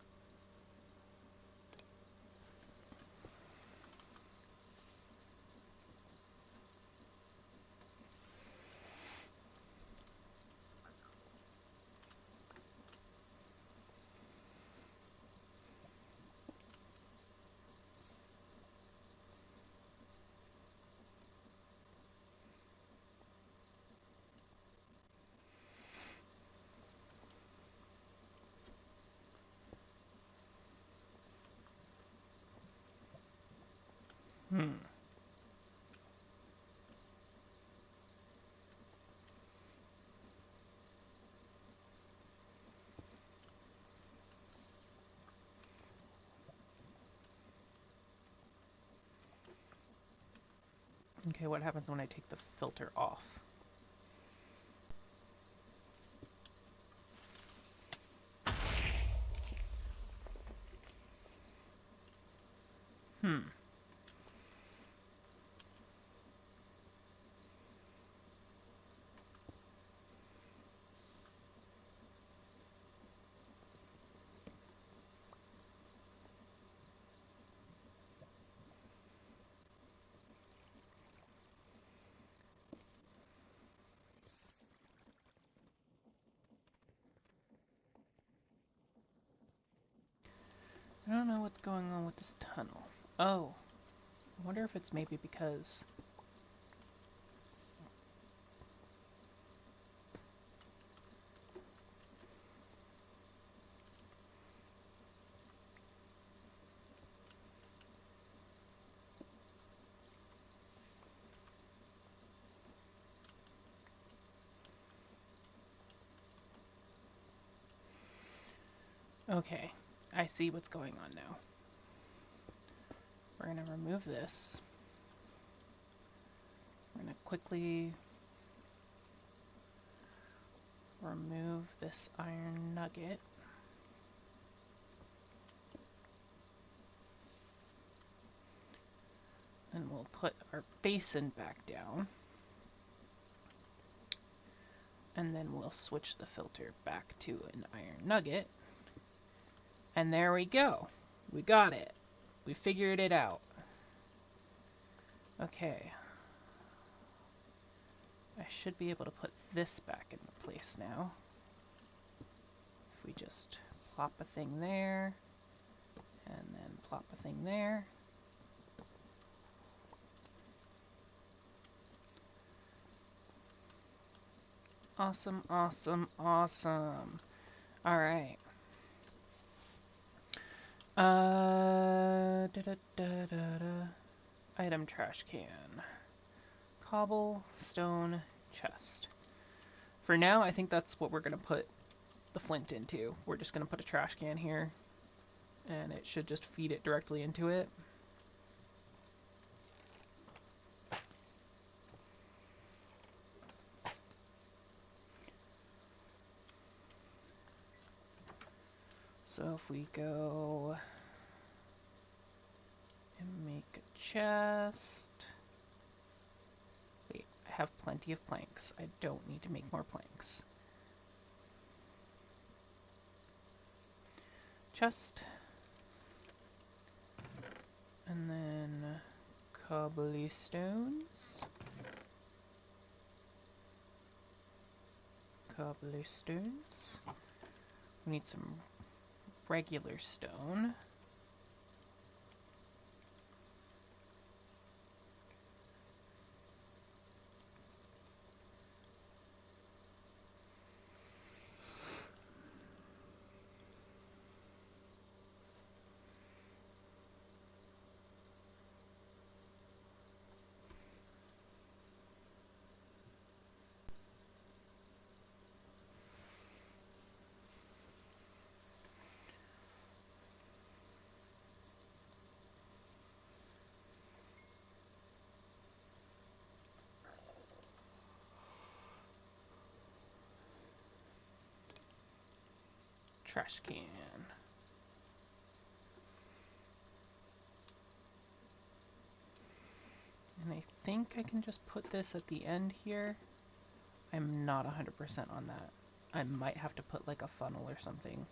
Okay, what happens when I take the filter off? Hmm. I don't know what's going on with this tunnel. Oh, I wonder if it's maybe because... Okay, I see what's going on now. We're going to remove this. We're going to quickly remove this iron nugget. And we'll put our basin back down. And then we'll switch the filter back to an iron nugget. And there we go. We got it. We figured it out. Okay. I should be able to put this back into place now. If we just plop a thing there, and then plop a thing there. Awesome, awesome, awesome. Alright. Item trash can. Cobblestone chest. For now, I think that's what we're going to put the flint into. We're just going to put a trash can here, and it should just feed it directly into it. So if we go and make a chest... Wait, I have plenty of planks. I don't need to make more planks. Chest. And then cobblestones. Cobblestones. We need some regular stone. Trash can. And I think I can just put this at the end here. I'm not 100% on that. I might have to put like a funnel or something.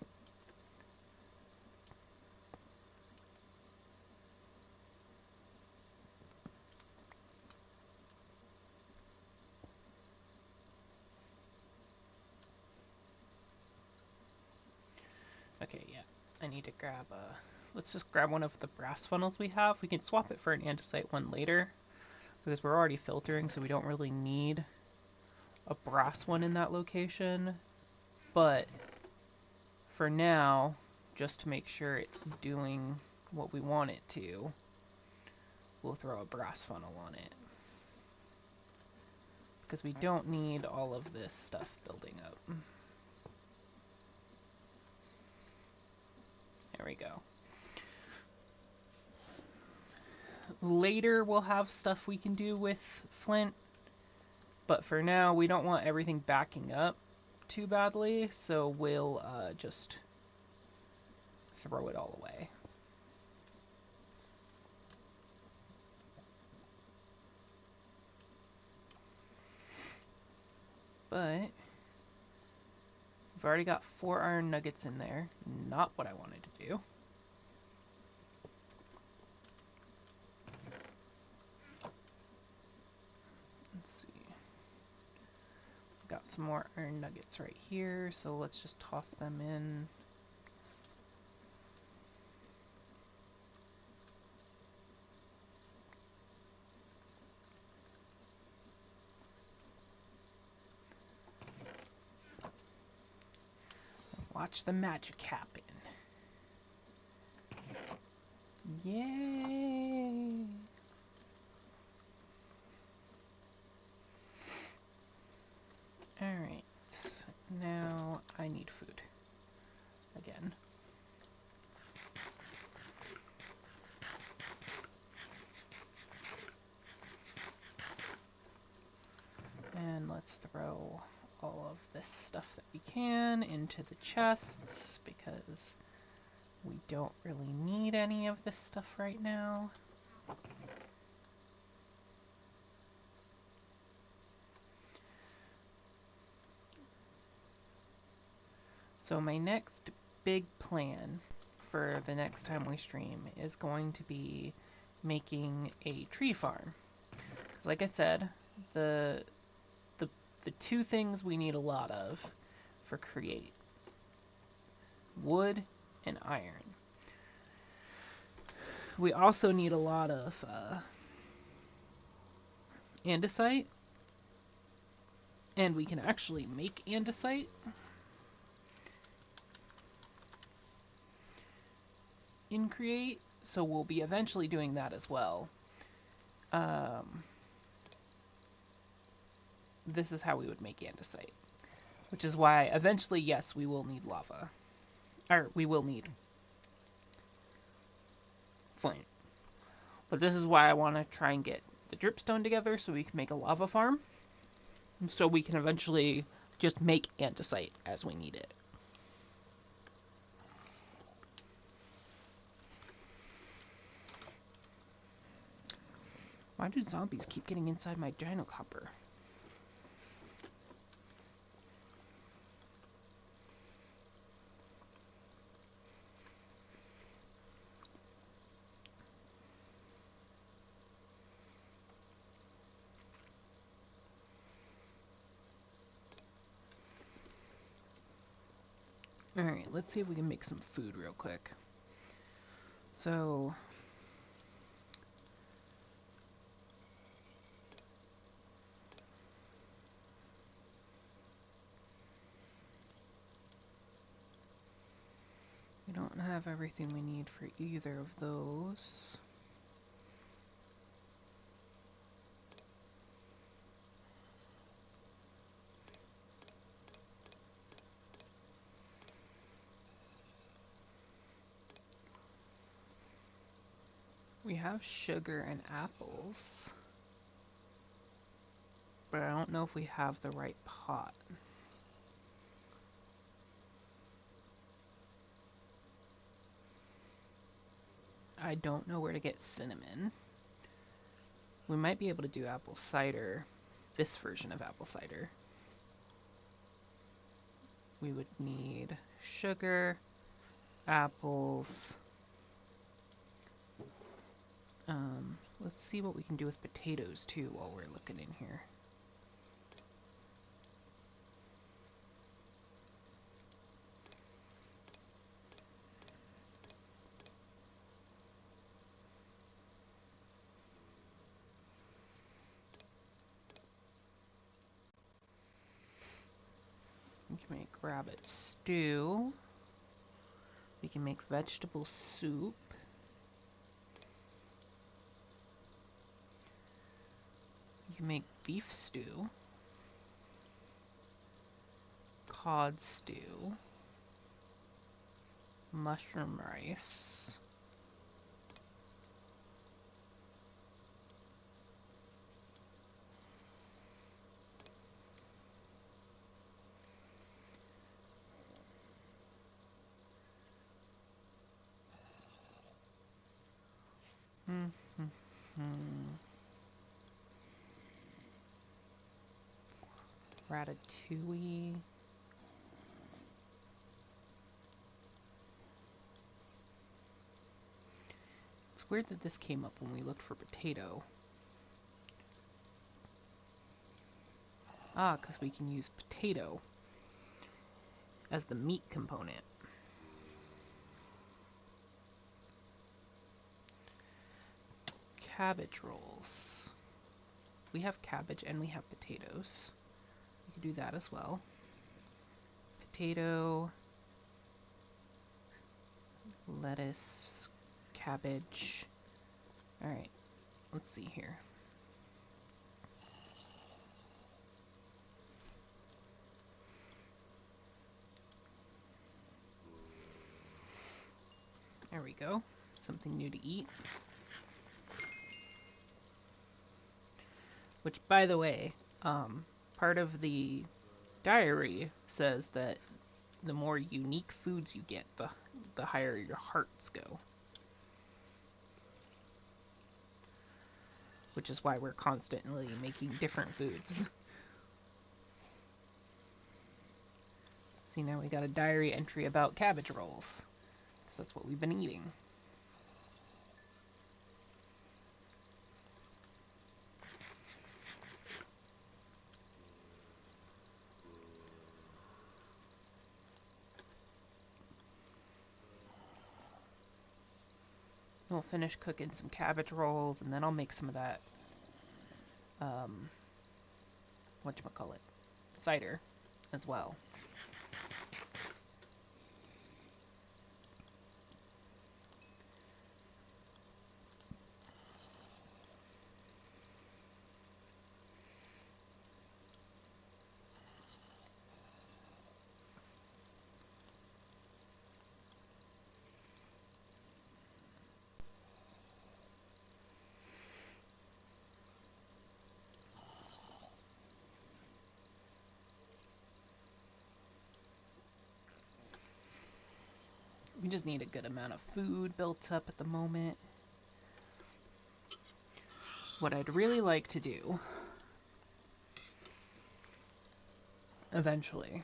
Okay, yeah. I need to grab a... Let's just grab one of the brass funnels we have. We can swap it for an andesite one later, because we're already filtering, so we don't really need a brass one in that location. But for now, just to make sure it's doing what we want it to, we'll throw a brass funnel on it. Because we don't need all of this stuff building up. There we go. Later we'll have stuff we can do with flint, but for now we don't want everything backing up too badly, so we'll just throw it all away. But we've already got 4 iron nuggets in there. Not what I wanted to do. Let's see. Got some more iron nuggets right here, so let's just toss them in. Watch the magic happen. Yay! Alright, now I need food. Again. And let's throw all of this stuff that we can into the chests, because we don't really need any of this stuff right now. So my next big plan for the next time we stream is going to be making a tree farm. Because like I said, the 2 things we need a lot of for create: wood and iron. We also need a lot of andesite, and we can actually make andesite. In create, so we'll be eventually doing that as well. This is how we would make andesite, which is why eventually, yes, we will need lava, or we will need flint. But this is why I want to try and get the dripstone together so we can make a lava farm, and so we can eventually just make andesite as we need it. Why do zombies keep getting inside my dino copper? Alright, let's see if we can make some food real quick. So we don't have everything we need for either of those. We have sugar and apples, but I don't know if we have the right pot. I don't know where to get cinnamon. We might be able to do apple cider, this version of apple cider. We would need sugar, apples. Let's see what we can do with potatoes too while we're looking in here. We can make rabbit stew. We can make vegetable soup. You can make beef stew, cod stew, mushroom rice, Ratatouille. It's weird that this came up when we looked for potato. Ah, because we can use potato as the meat component. Cabbage rolls. We have cabbage and we have potatoes. We could do that as well. Potato, lettuce, cabbage. Alright, let's see here. There we go. Something new to eat. Which, by the way, part of the diary says that the more unique foods you get, the higher your hearts go. Which is why we're constantly making different foods. See, now we got a diary entry about cabbage rolls. Because that's what we've been eating. We'll finish cooking some cabbage rolls, and then I'll make some of that, whatchamacallit, cider as well. We just need a good amount of food built up at the moment. What I'd really like to do eventually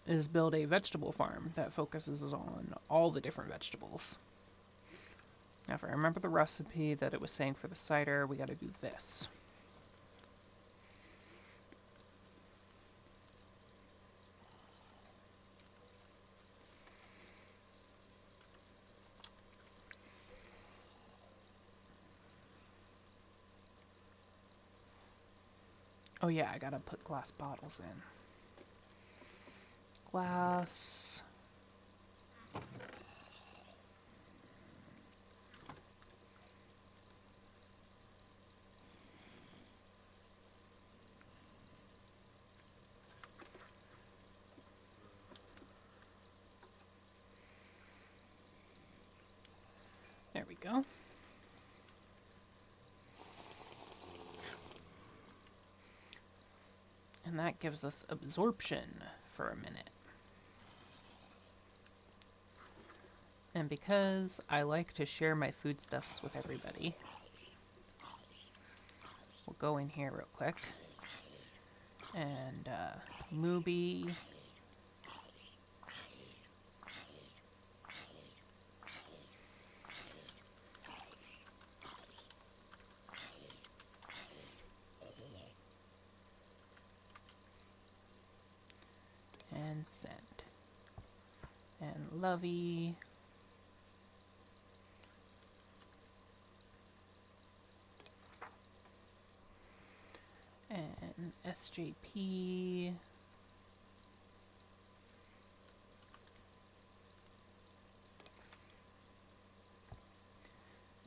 is build a vegetable farm that focuses on all the different vegetables. Now, if I remember the recipe that it was saying for the cider, we gotta do this. Oh yeah, I gotta put glass bottles in. Glass. There we go. And that gives us absorption for a minute. And because I like to share my foodstuffs with everybody, we'll go in here real quick. And, Mubi. And send. And Lovey. And SJP.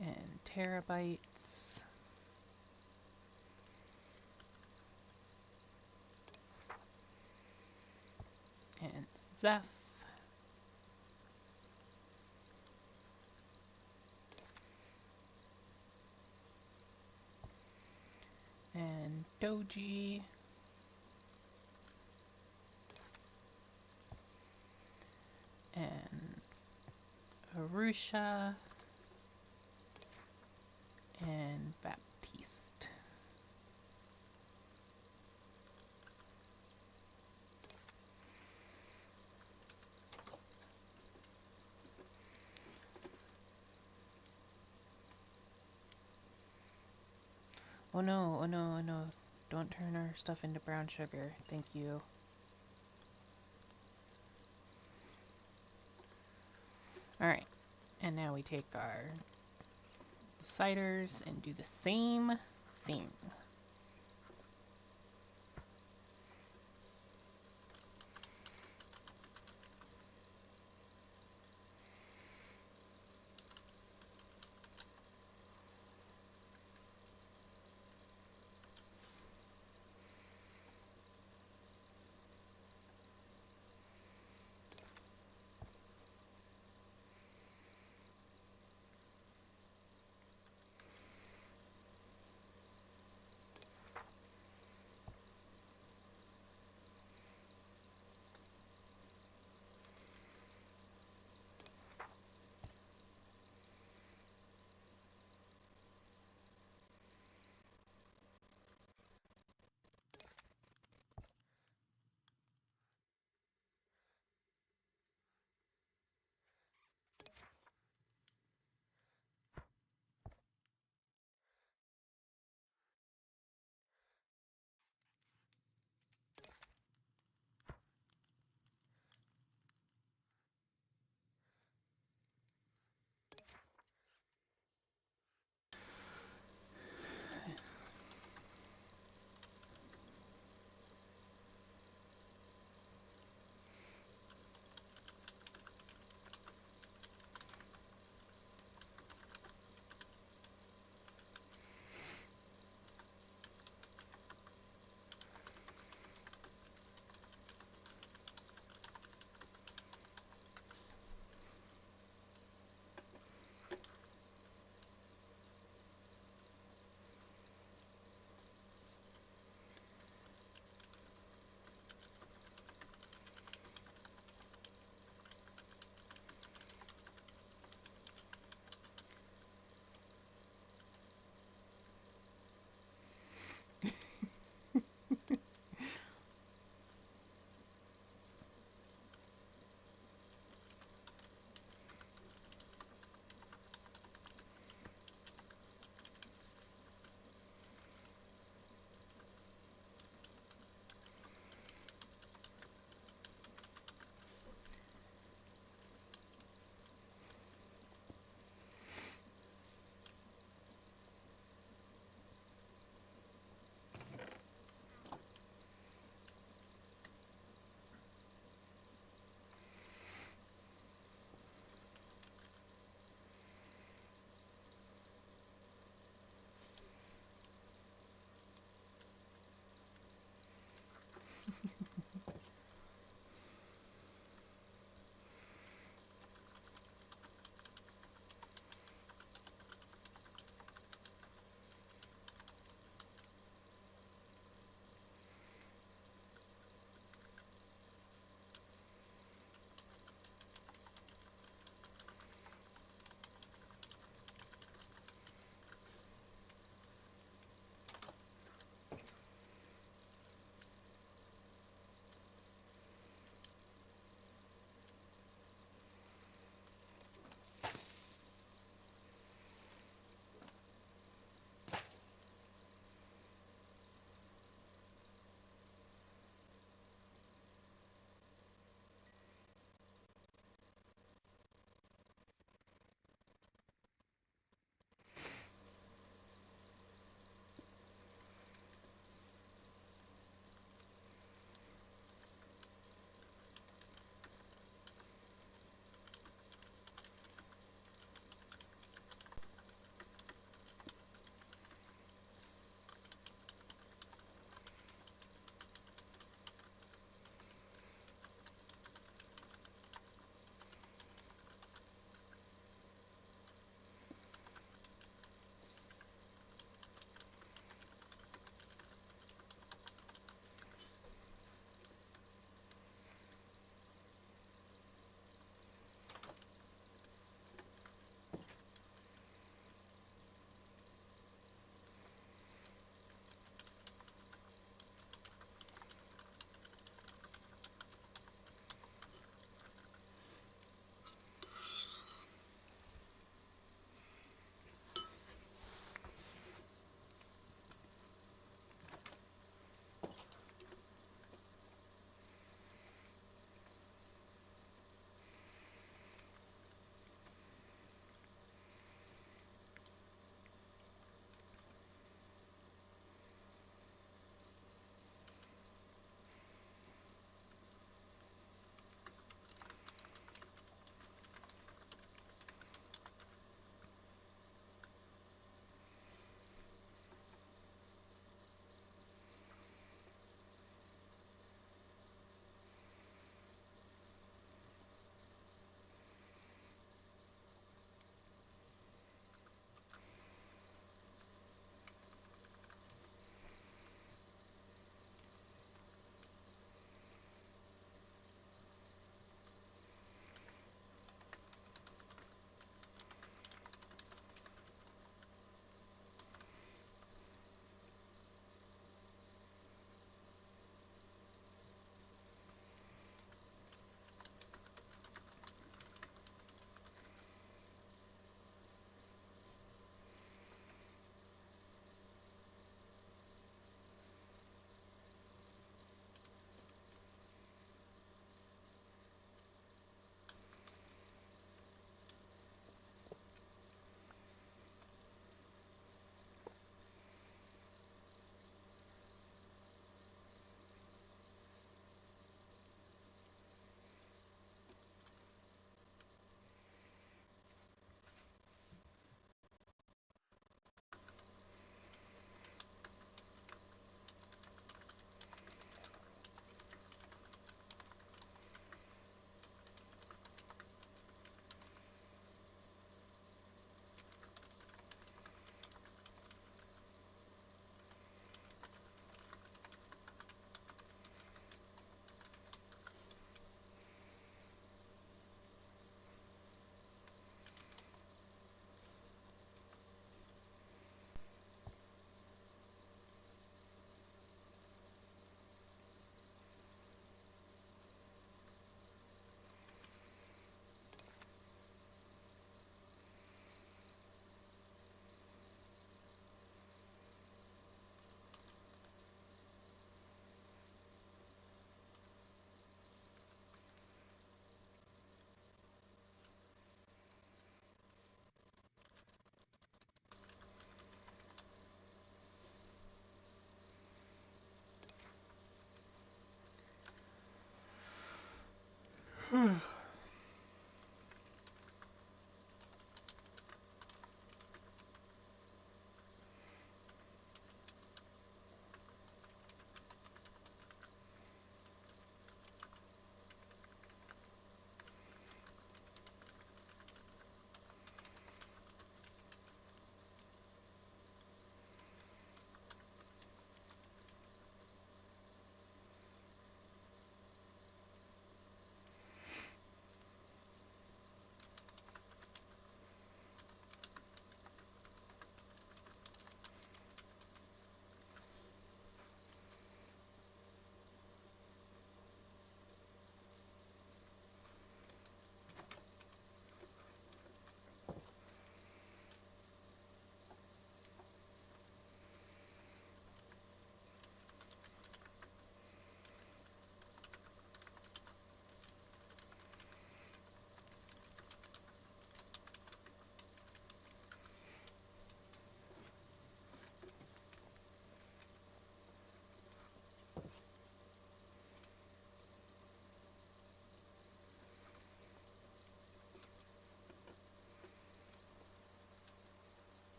And terabytes. And Zeph. And Doji. And Marusha and Baptiste. Oh no, oh no, oh no. Don't turn our stuff into brown sugar. Thank you. Alright, and now we take our ciders and do the same thing.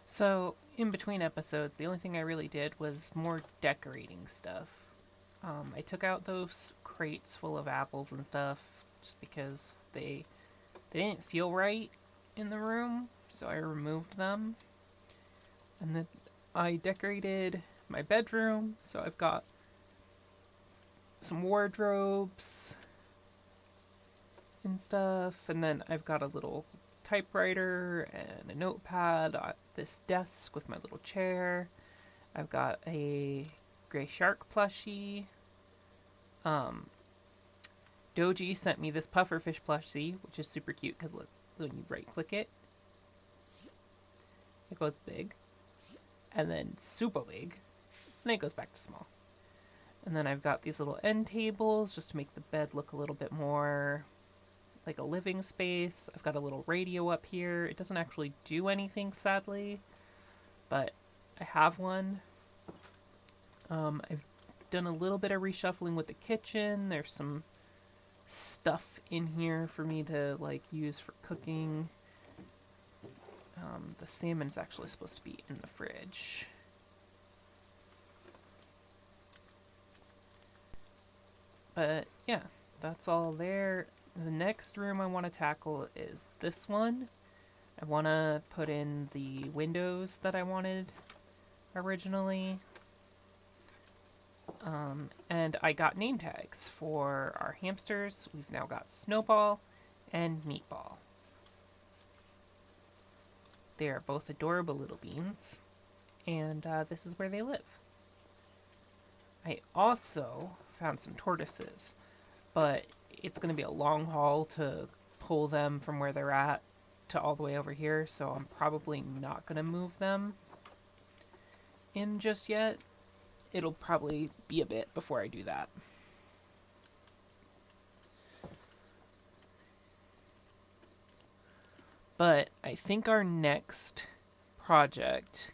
So, in between episodes, the only thing I really did was more decorating stuff. I took out those crates full of apples and stuff just because they didn't feel right in the room, so I removed them. And then I decorated my bedroom, so I've got some wardrobes and stuff, and then I've got a little typewriter and a notepad, this desk with my little chair. I've got a gray shark plushie. Doji sent me this pufferfish plushie, which is super cute because look, when you right click it, it goes big, and then super big, and then it goes back to small. And then I've got these little end tables just to make the bed look a little bit more like a living space. I've got a little radio up here. It doesn't actually do anything, sadly, but I have one. I've done a little bit of reshuffling with the kitchen. There's some stuff in here for me to like use for cooking. The salmon's actually supposed to be in the fridge. But yeah, that's all there. The next room I want to tackle is this one. I want to put in the windows that I wanted originally. And I got name tags for our hamsters. We've now got Snowball and Meatball. They are both adorable little beans, and this is where they live. I also found some tortoises, but it's going to be a long haul to pull them from where they're at to all the way over here, so I'm probably not going to move them in just yet. It'll probably be a bit before I do that. But I think our next project,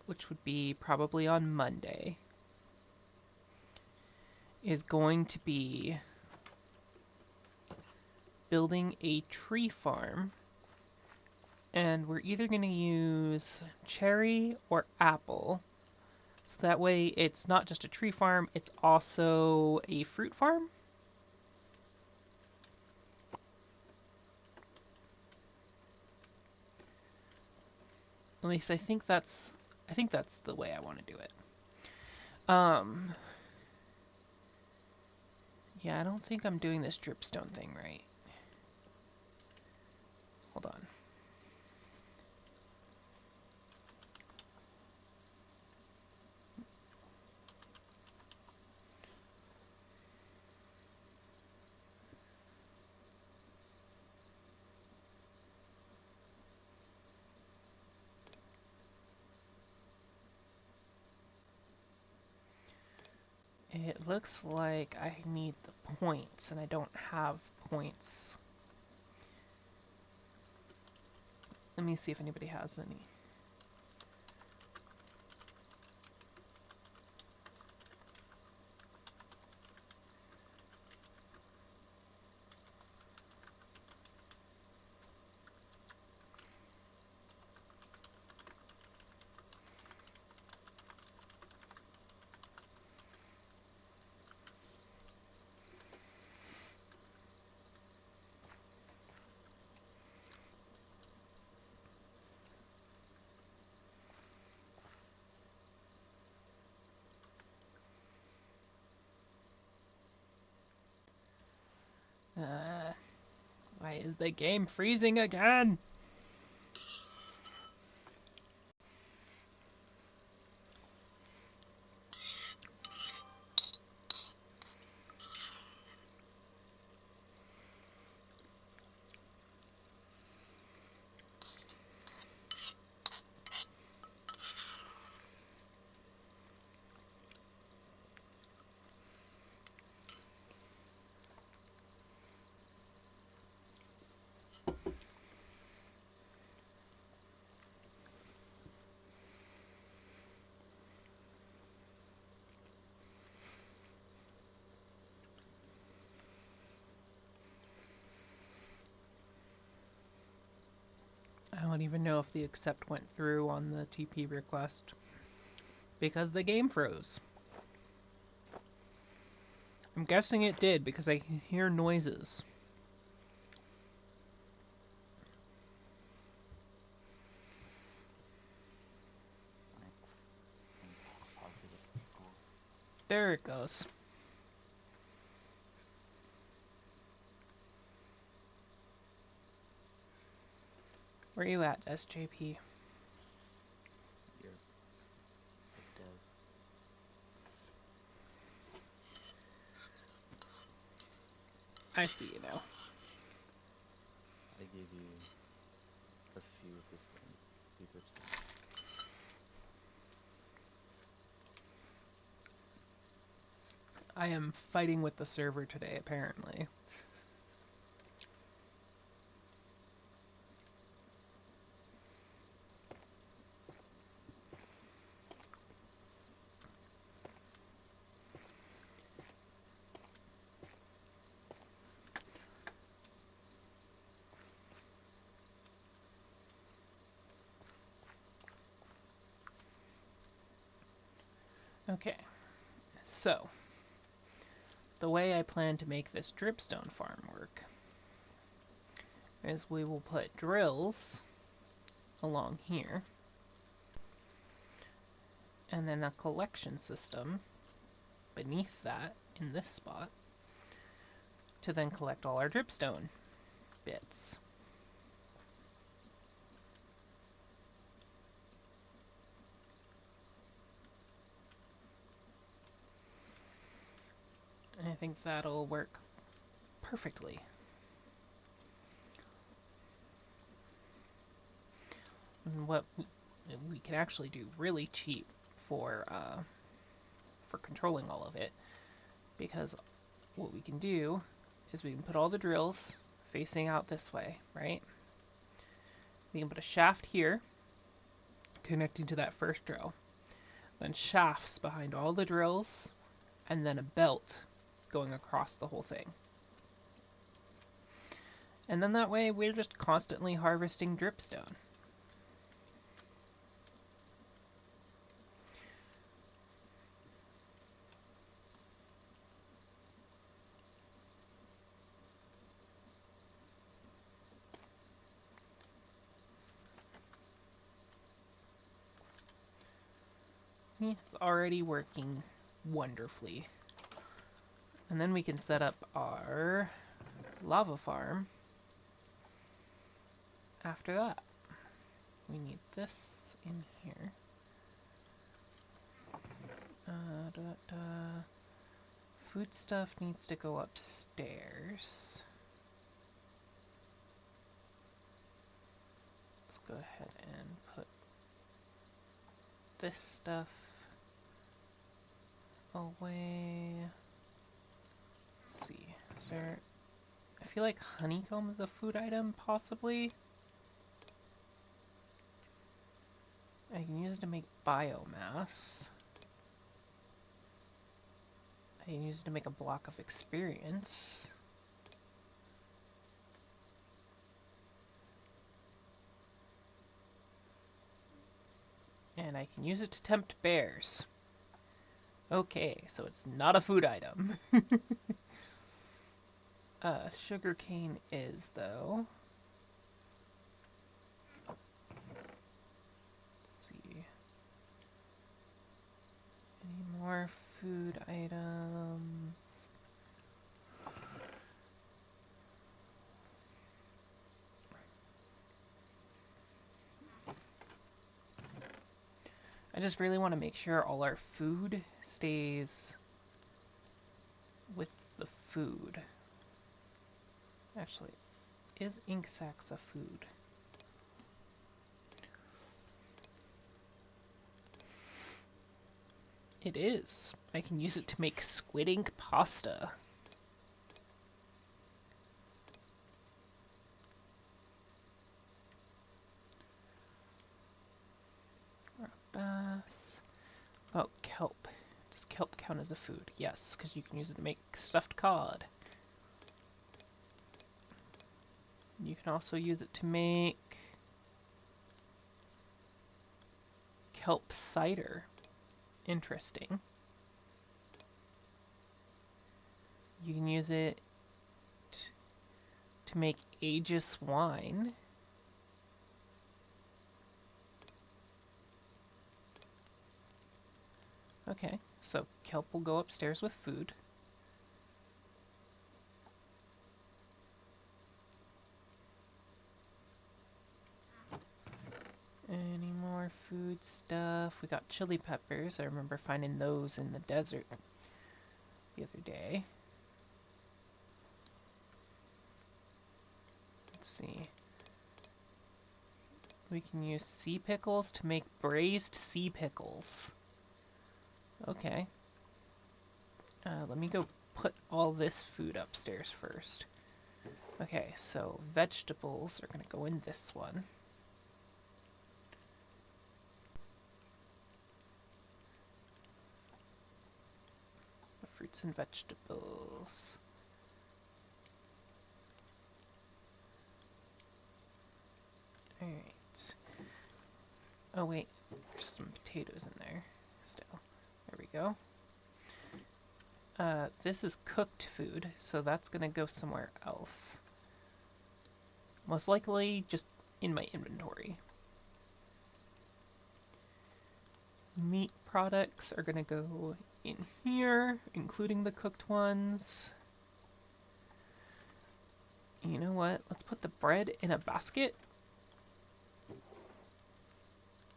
which would be probably on Monday, is going to be building a tree farm. And we're either going to use cherry or apple. So that way it's not just a tree farm, it's also a fruit farm. At least I think that's the way I want to do it. Yeah, I don't think I'm doing this dripstone thing right. Hold on. It looks like I need the points, and I don't have points. Let me see if anybody has any. Why is the game freezing again? I don't even know if the accept went through on the TP request because the game froze. I'm guessing it did because I can hear noises. There it goes. Where are you at, SJP? I see you now. I gave you a few of this paper stuff. I am fighting with the server today, apparently. Okay, so the way I plan to make this dripstone farm work is we will put drills along here and then a collection system beneath that in this spot to then collect all our dripstone bits. And I think that'll work perfectly. And what we can actually do really cheap for controlling all of it, because what we can do is we can put all the drills facing out this way, right? We can put a shaft here connecting to that first drill, then shafts behind all the drills, and then a belt going across the whole thing. And then that way we're just constantly harvesting dripstone. See, it's already working wonderfully. And then we can set up our lava farm after that. We need this in here. Food stuff needs to go upstairs. Let's go ahead and put this stuff away. Let's see, is there... I feel like honeycomb is a food item, possibly. I can use it to make biomass. I can use it to make a block of experience. And I can use it to tempt bears. Okay, so it's not a food item. Sugarcane is, though. Let's see. Any more food items? I just really want to make sure all our food stays with the food. Actually, is ink sacs a food? It is. I can use it to make squid ink pasta. Bass. Oh, kelp. Does kelp count as a food? Yes, because you can use it to make stuffed cod. You can also use it to make kelp cider. Interesting. You can use it to make Aegis wine. Okay, so kelp will go upstairs with food. Any more food stuff? We got chili peppers. I remember finding those in the desert the other day. Let's see. We can use sea pickles to make braised sea pickles. Okay. Let me go put all this food upstairs first. Okay, so vegetables are going to go in this one. Fruits and vegetables. Alright. Oh wait, there's some potatoes in there still. There we go. This is cooked food, so that's gonna go somewhere else. Most likely just in my inventory. Meat products are gonna go in here, including the cooked ones. You know what? Let's put the bread in a basket.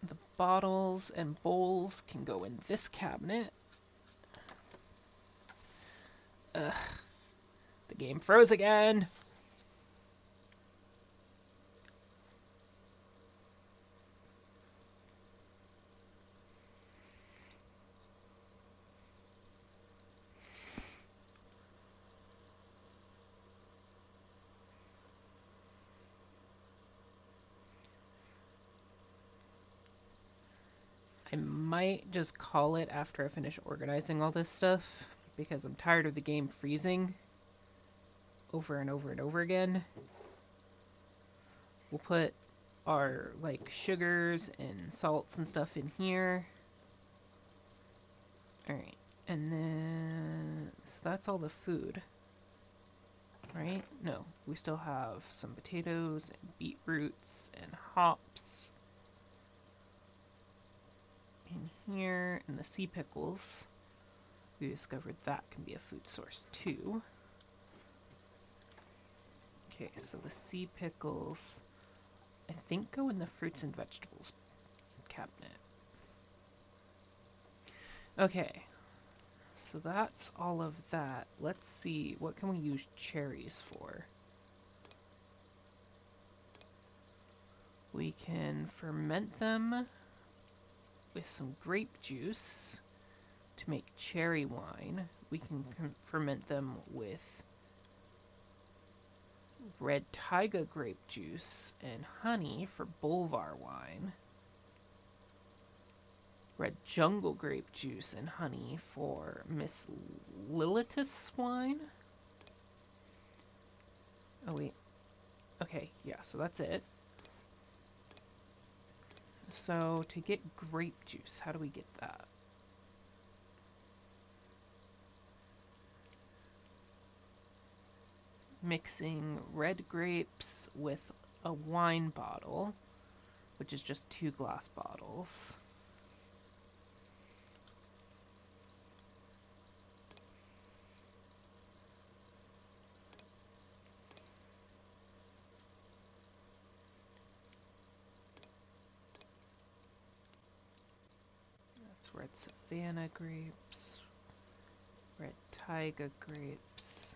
The bottles and bowls can go in this cabinet. Ugh. The game froze again. I might just call it after I finish organizing all this stuff, because I'm tired of the game freezing over and over and over again. We'll put our like sugars and salts and stuff in here. Alright, and then so that's all the food. Right? No, we still have some potatoes and beetroots and hops in here, and the sea pickles. We discovered that can be a food source too. Okay, so the sea pickles, I think, go in the fruits and vegetables cabinet. Okay, so that's all of that. Let's see, what can we use cherries for? We can ferment them with some grape juice to make cherry wine. We can ferment them with red taiga grape juice and honey for Bolvar wine. Red jungle grape juice and honey for Miss Lilitus wine. Oh wait. Okay, yeah, so that's it. So to get grape juice, how do we get that? Mixing red grapes with a wine bottle, which is just 2 glass bottles. red Savannah grapes, red Taiga grapes,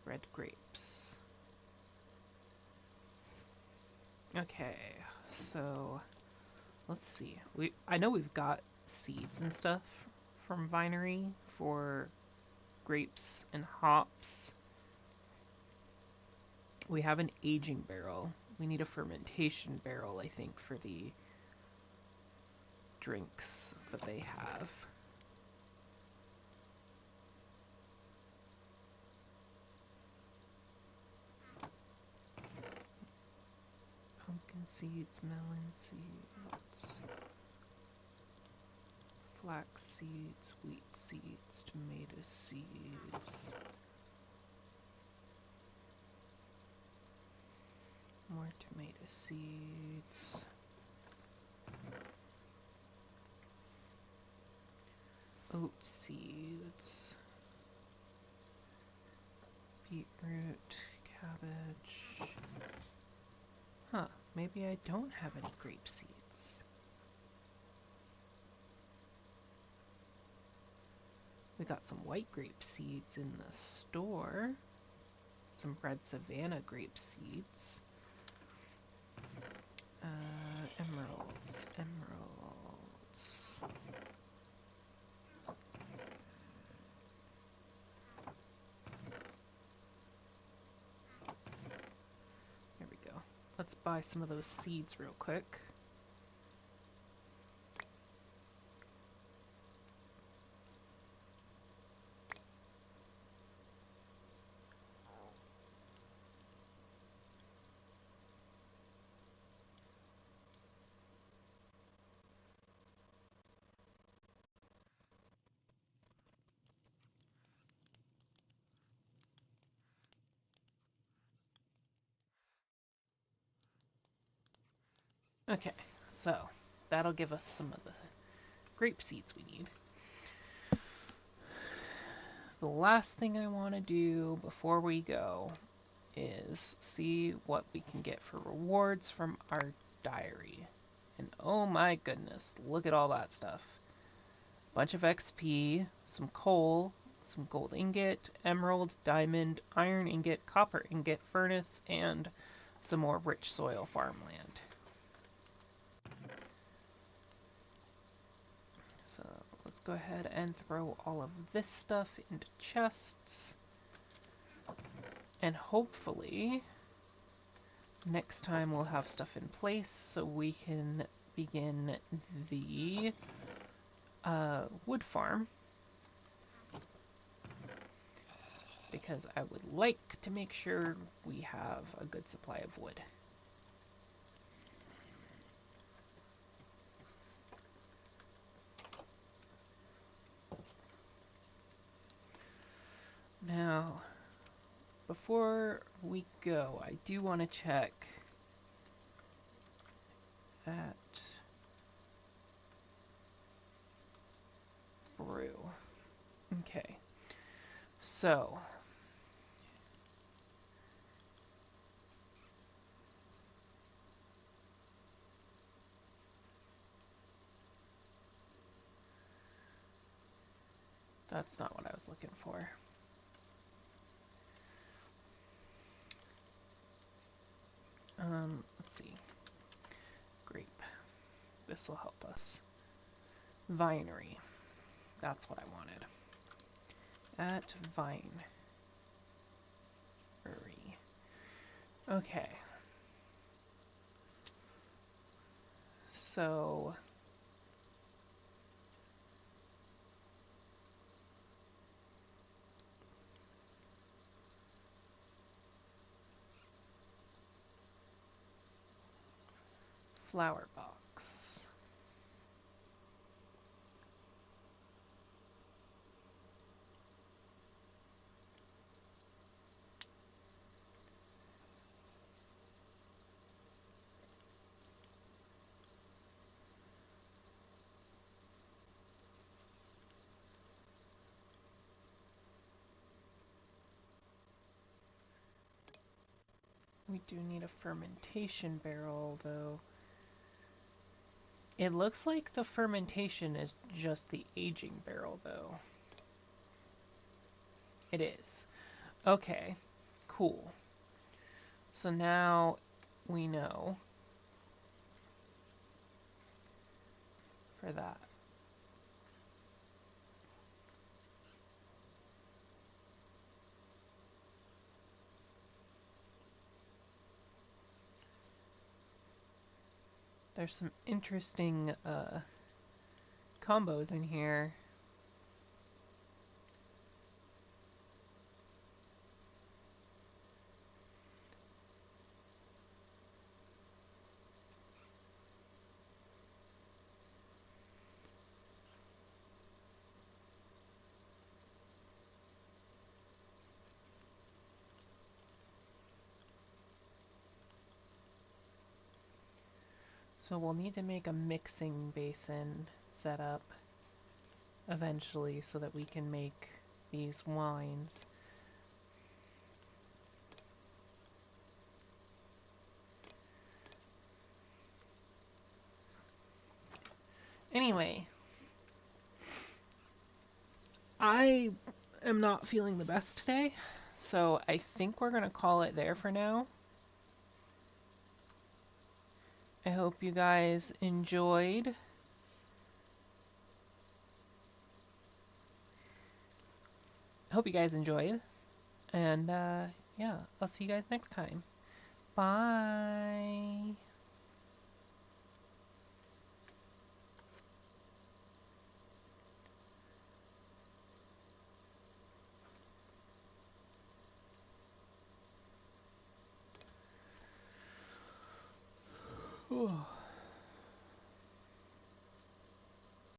red grapes. Okay, so let's see. I know we've got seeds and stuff from Vinery for grapes and hops. We have an aging barrel. We need a fermentation barrel, I think, for the drinks that they have. Pumpkin seeds, melon seeds, flax seeds, wheat seeds, tomato seeds. More tomato seeds. Oat seeds. Beetroot, cabbage. Huh, maybe I don't have any grape seeds. We got some white grape seeds in the store. Some red Savannah grape seeds. Emeralds, emeralds. There we go. Let's buy some of those seeds real quick. Okay, so that'll give us some of the grape seeds we need. The last thing I want to do before we go is see what we can get for rewards from our diary. And oh my goodness, look at all that stuff. Bunch of XP, some coal, some gold ingot, emerald, diamond, iron ingot, copper ingot, furnace, and some more rich soil farmland. So let's go ahead and throw all of this stuff into chests. And hopefully next time we'll have stuff in place so we can begin the wood farm. Because I would like to make sure we have a good supply of wood. Now, before we go, I do want to check at brew. Okay, so that's not what I was looking for. Let's see. Grape. This will help us. Vinery. That's what I wanted. At Vinery. Okay. So flower box. We do need a fermentation barrel, though. It looks like the fermentation is just the aging barrel, though. It is. Okay, cool. So now we know for that. There's some interesting combos in here. So we'll need to make a mixing basin setup eventually so that we can make these wines. Anyway, I am not feeling the best today, so I think we're going to call it there for now. I hope you guys enjoyed. And yeah, I'll see you guys next time. Bye. Whew.